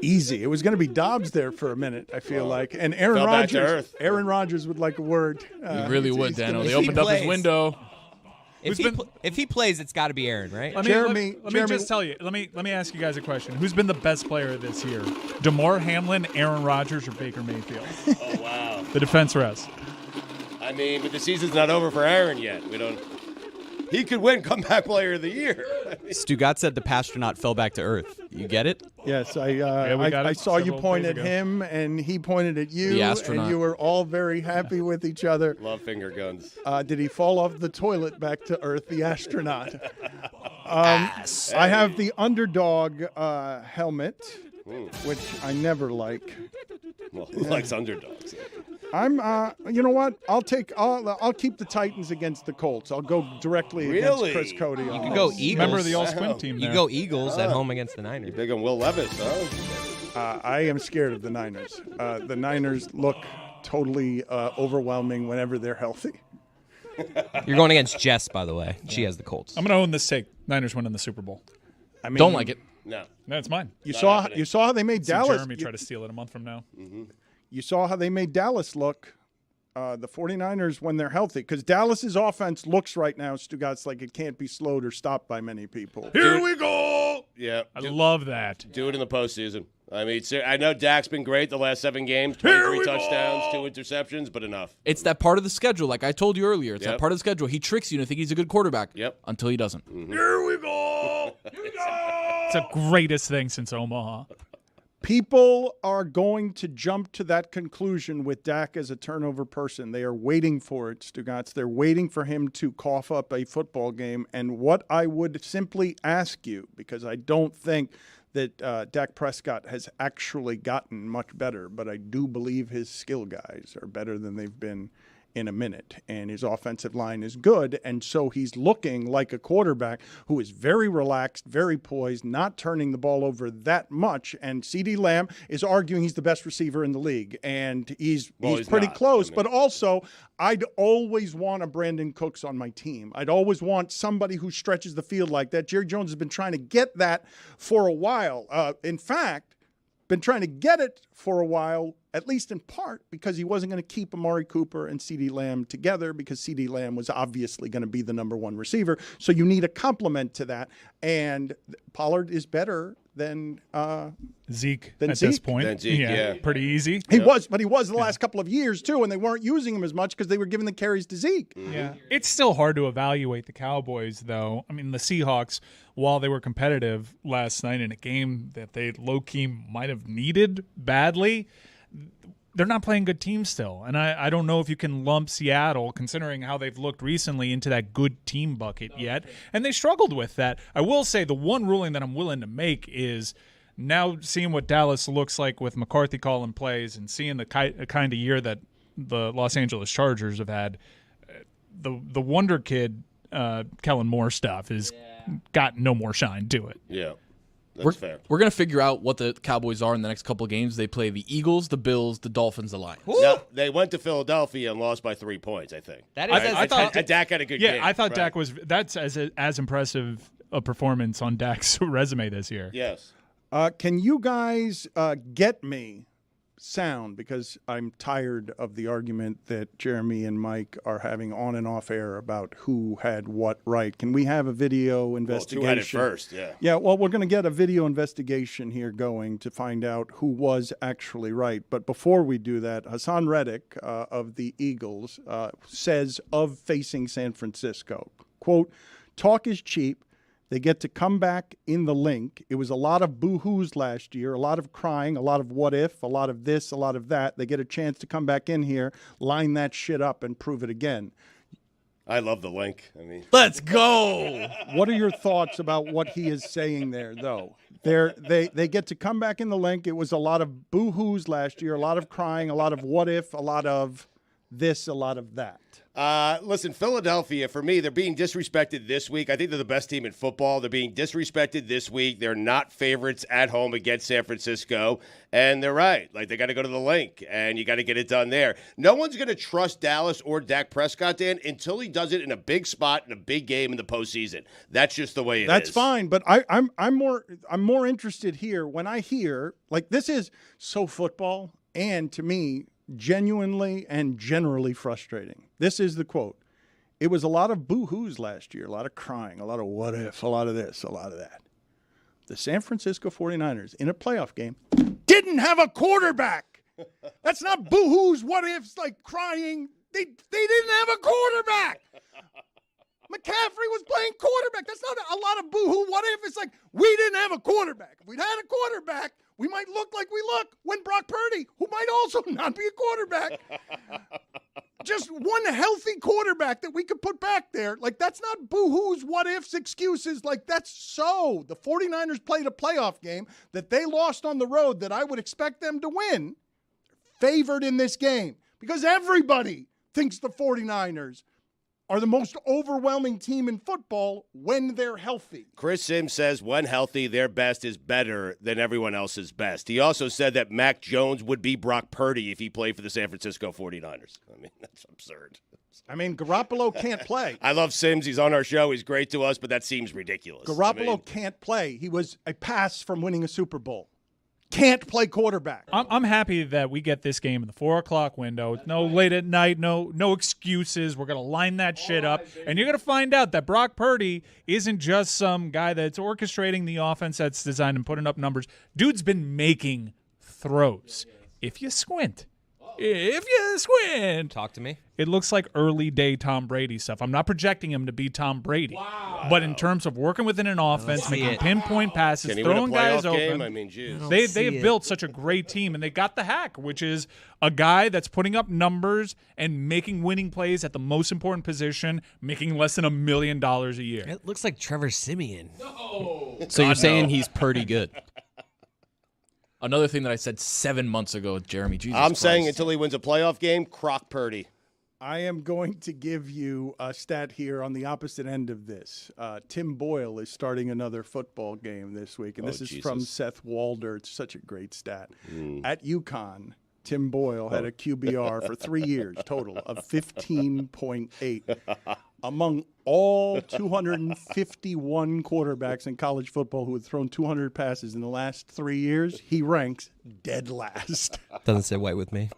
[SPEAKER 2] Easy. It was going to be Dobbs there for a minute, I feel like. And Aaron
[SPEAKER 3] Fell back to
[SPEAKER 2] Rodgers.
[SPEAKER 3] earth.
[SPEAKER 2] Aaron Rodgers would like a word.
[SPEAKER 13] You really would,
[SPEAKER 2] he's
[SPEAKER 13] Dano.
[SPEAKER 2] gonna-
[SPEAKER 13] They
[SPEAKER 4] If he
[SPEAKER 13] opened up his
[SPEAKER 4] plays-
[SPEAKER 13] window.
[SPEAKER 4] If he plays, it's got to be Aaron, right?
[SPEAKER 14] Let me just tell you. Let me ask you guys a question. Who's been the best player this year? DeMar Hamlin, Aaron Rodgers, or Baker Mayfield?
[SPEAKER 3] Oh, wow.
[SPEAKER 14] The defense rest.
[SPEAKER 3] I mean, but the season's not over for Aaron yet. We don't. He could win comeback player of the year.
[SPEAKER 5] Stugots said the Pastronaut fell back to earth. You get it?
[SPEAKER 2] Yes, I saw you point at him, and he pointed at you,
[SPEAKER 13] The astronaut.
[SPEAKER 2] and you were all very happy with each other.
[SPEAKER 3] Love finger guns.
[SPEAKER 2] Did he fall off the toilet back to Earth, the astronaut? I have the underdog helmet, which I never like.
[SPEAKER 3] Well, who likes underdogs?
[SPEAKER 2] I'm, you know what? I'll keep the Titans against the Colts. I'll go directly
[SPEAKER 3] Really?
[SPEAKER 2] against Chris Cody.
[SPEAKER 4] You
[SPEAKER 2] on
[SPEAKER 4] could
[SPEAKER 2] that.
[SPEAKER 4] go Eagles.
[SPEAKER 14] Member of the all-squint team
[SPEAKER 4] You
[SPEAKER 14] there.
[SPEAKER 4] go Eagles at home against the Niners.
[SPEAKER 3] You big on Will Levis, huh?
[SPEAKER 2] I am scared of the Niners. The Niners look totally overwhelming whenever they're healthy.
[SPEAKER 4] You're going against Jess, by the way. She has the Colts.
[SPEAKER 14] I'm going to own this take. Niners win in the Super Bowl.
[SPEAKER 2] I mean,
[SPEAKER 13] Don't like it.
[SPEAKER 3] No.
[SPEAKER 14] No, it's mine.
[SPEAKER 2] You saw how they made
[SPEAKER 14] See
[SPEAKER 2] Dallas.
[SPEAKER 14] Jeremy try to steal it a month from now.
[SPEAKER 2] You saw how they made Dallas look. The 49ers when they're healthy, because Dallas's offense looks right now, Stugotz, like it can't be slowed or stopped by many people.
[SPEAKER 14] Here we go.
[SPEAKER 3] Yeah.
[SPEAKER 14] I love that.
[SPEAKER 3] Do it in the postseason. I mean, I know Dak's been great the last 7 games, 23 touchdowns, 2 interceptions, but enough.
[SPEAKER 13] It's that part of the schedule, like I told you earlier. It's
[SPEAKER 3] Yep.
[SPEAKER 13] that part of the schedule. He tricks you to think he's a good quarterback.
[SPEAKER 3] Yep.
[SPEAKER 13] Until he doesn't.
[SPEAKER 14] Here we go. It's the greatest thing since Omaha.
[SPEAKER 2] People are going to jump to that conclusion with Dak as a turnover person. They are waiting for it, Stugotz. They're waiting for him to cough up a football game. And what I would simply ask you, because I don't think that Dak Prescott has actually gotten much better, but I do believe his skill guys are better than they've been in a minute, and his offensive line is good, and so he's looking like a quarterback who is very relaxed, very poised, not turning the ball over that much, and CeeDee Lamb is arguing he's the best receiver in the league, and he's pretty close, but also I'd always want a Brandon Cooks on my team. I'd always want somebody who stretches the field like that. Jerry Jones has been trying to get that for a while. In fact, been trying to get it for a while, at least in part, because he wasn't going to keep Amari Cooper and CeeDee Lamb together because CeeDee Lamb was obviously going to be the number 1 receiver. So you need a complement to that. And Pollard is better than
[SPEAKER 14] Zeke
[SPEAKER 2] than
[SPEAKER 14] at
[SPEAKER 2] Zeke.
[SPEAKER 14] this point.
[SPEAKER 3] Than Zeke, yeah.
[SPEAKER 14] Pretty easy.
[SPEAKER 2] He was the last couple of years, too, and they weren't using him as much because they were giving the carries to Zeke.
[SPEAKER 14] Yeah. It's still hard to evaluate the Cowboys, though. I mean, the Seahawks, while they were competitive last night in a game that they low-key might have needed badly, they're not playing good teams still. And I don't know if you can lump Seattle, considering how they've looked recently, into that good team bucket yet. And they struggled with that. I will say the one ruling that I'm willing to make is now seeing what Dallas looks like with McCarthy calling plays and seeing the kind of year that the Los Angeles Chargers have had, the wonder kid Kellen Moore stuff has got no more shine to it.
[SPEAKER 3] Yeah. That's fair.
[SPEAKER 13] We're going to figure out what the Cowboys are in the next couple of games. They play the Eagles, the Bills, the Dolphins, the Lions.
[SPEAKER 3] No, they went to Philadelphia and lost by 3 points, I think.
[SPEAKER 4] That is
[SPEAKER 3] I thought Dak had a good game.
[SPEAKER 14] Yeah, I thought
[SPEAKER 3] right.
[SPEAKER 14] Dak was – that's as impressive a performance on Dak's resume this year.
[SPEAKER 3] Yes.
[SPEAKER 2] Can you guys get me sound, because I'm tired of the argument that Jeremy and Mike are having on and off air about who had what right. Can we have a video investigation?
[SPEAKER 3] Well, who had it first, yeah.
[SPEAKER 2] Yeah, well, we're going to get a video investigation here going to find out who was actually right. But before we do that, Hassan Reddick of the Eagles says of facing San Francisco, quote, "Talk is cheap. They get to come back in the link. It was a lot of boo-hoos last year, a lot of crying, a lot of what if, a lot of this, a lot of that. They get a chance to come back in here, line that shit up, and prove it again."
[SPEAKER 3] I love the link. I mean,
[SPEAKER 13] let's go.
[SPEAKER 2] What are your thoughts about what he is saying there, though? They get to come back in the link. It was a lot of boo-hoos last year, a lot of crying, a lot of what if, a lot of this, a lot of that.
[SPEAKER 3] Listen, Philadelphia, for me, they're being disrespected this week. I think they're the best team in football. They're being disrespected this week. They're not favorites at home against San Francisco. And they're right. Like, they got to go to the link, and you got to get it done there. No one's going to trust Dallas or Dak Prescott, Dan, until he does it in a big spot in a big game in the postseason. That's just the way it is.
[SPEAKER 2] That's fine, but I'm more interested here when I hear, like, this is so football, and to me, genuinely and generally frustrating. This is the quote. "It was a lot of boo-hoos last year, a lot of crying, a lot of what if, a lot of this, a lot of that. The San Francisco 49ers in a playoff game didn't have a quarterback." That's not boo-hoos, what ifs, like crying. They didn't have a quarterback. McCaffrey was playing quarterback. That's not a lot of boo-hoo. What if it's like, we didn't have a quarterback? If we'd had a quarterback, we might look like we look when Brock Purdy, who might also not be a quarterback, just one healthy quarterback that we could put back there. Like, that's not boo-hoos, what-ifs, excuses. Like, that's so. The 49ers played a playoff game that they lost on the road that I would expect them to win, favored in this game, because everybody thinks the 49ers are the most overwhelming team in football when they're healthy.
[SPEAKER 3] Chris Sims says when healthy, their best is better than everyone else's best. He also said that Mac Jones would be Brock Purdy if he played for the San Francisco 49ers. I mean, that's absurd.
[SPEAKER 2] I mean, Garoppolo can't play.
[SPEAKER 3] I love Sims. He's on our show. He's great to us, but that seems ridiculous.
[SPEAKER 2] Garoppolo can't play. He was a pass from winning a Super Bowl. Can't play quarterback.
[SPEAKER 14] I'm happy that we get this game in the 4 o'clock window. No late at night, no excuses. We're going to line that shit up. And you're going to find out that Brock Purdy isn't just some guy that's orchestrating the offense that's designed and putting up numbers. Dude's been making throws. If you squint.
[SPEAKER 4] Talk to me.
[SPEAKER 14] It looks like early day Tom Brady stuff. I'm not projecting him to be Tom Brady. Wow. But in terms of working within an offense, making pinpoint passes, throwing guys open,
[SPEAKER 3] I mean, geez.
[SPEAKER 14] They've built such a great team, and they got the hack, which is a guy that's putting up numbers and making winning plays at the most important position, making less than $1 million a year.
[SPEAKER 4] It looks like Trevor Siemian.
[SPEAKER 5] No. So you're saying he's pretty good.
[SPEAKER 13] Another thing that I said 7 months ago with Jeremy. Jesus
[SPEAKER 3] I'm
[SPEAKER 13] Christ.
[SPEAKER 3] saying until he wins a playoff game, Croc Purdy.
[SPEAKER 2] I am going to give you a stat here on the opposite end of this. Tim Boyle is starting another football game this week, and this is from Seth Walder. It's such a great stat. At UConn, Tim Boyle had a QBR for 3 years total of 15.8. Among all 251 quarterbacks in college football who had thrown 200 passes in the last 3 years, he ranks dead last.
[SPEAKER 4] Doesn't sit right with me.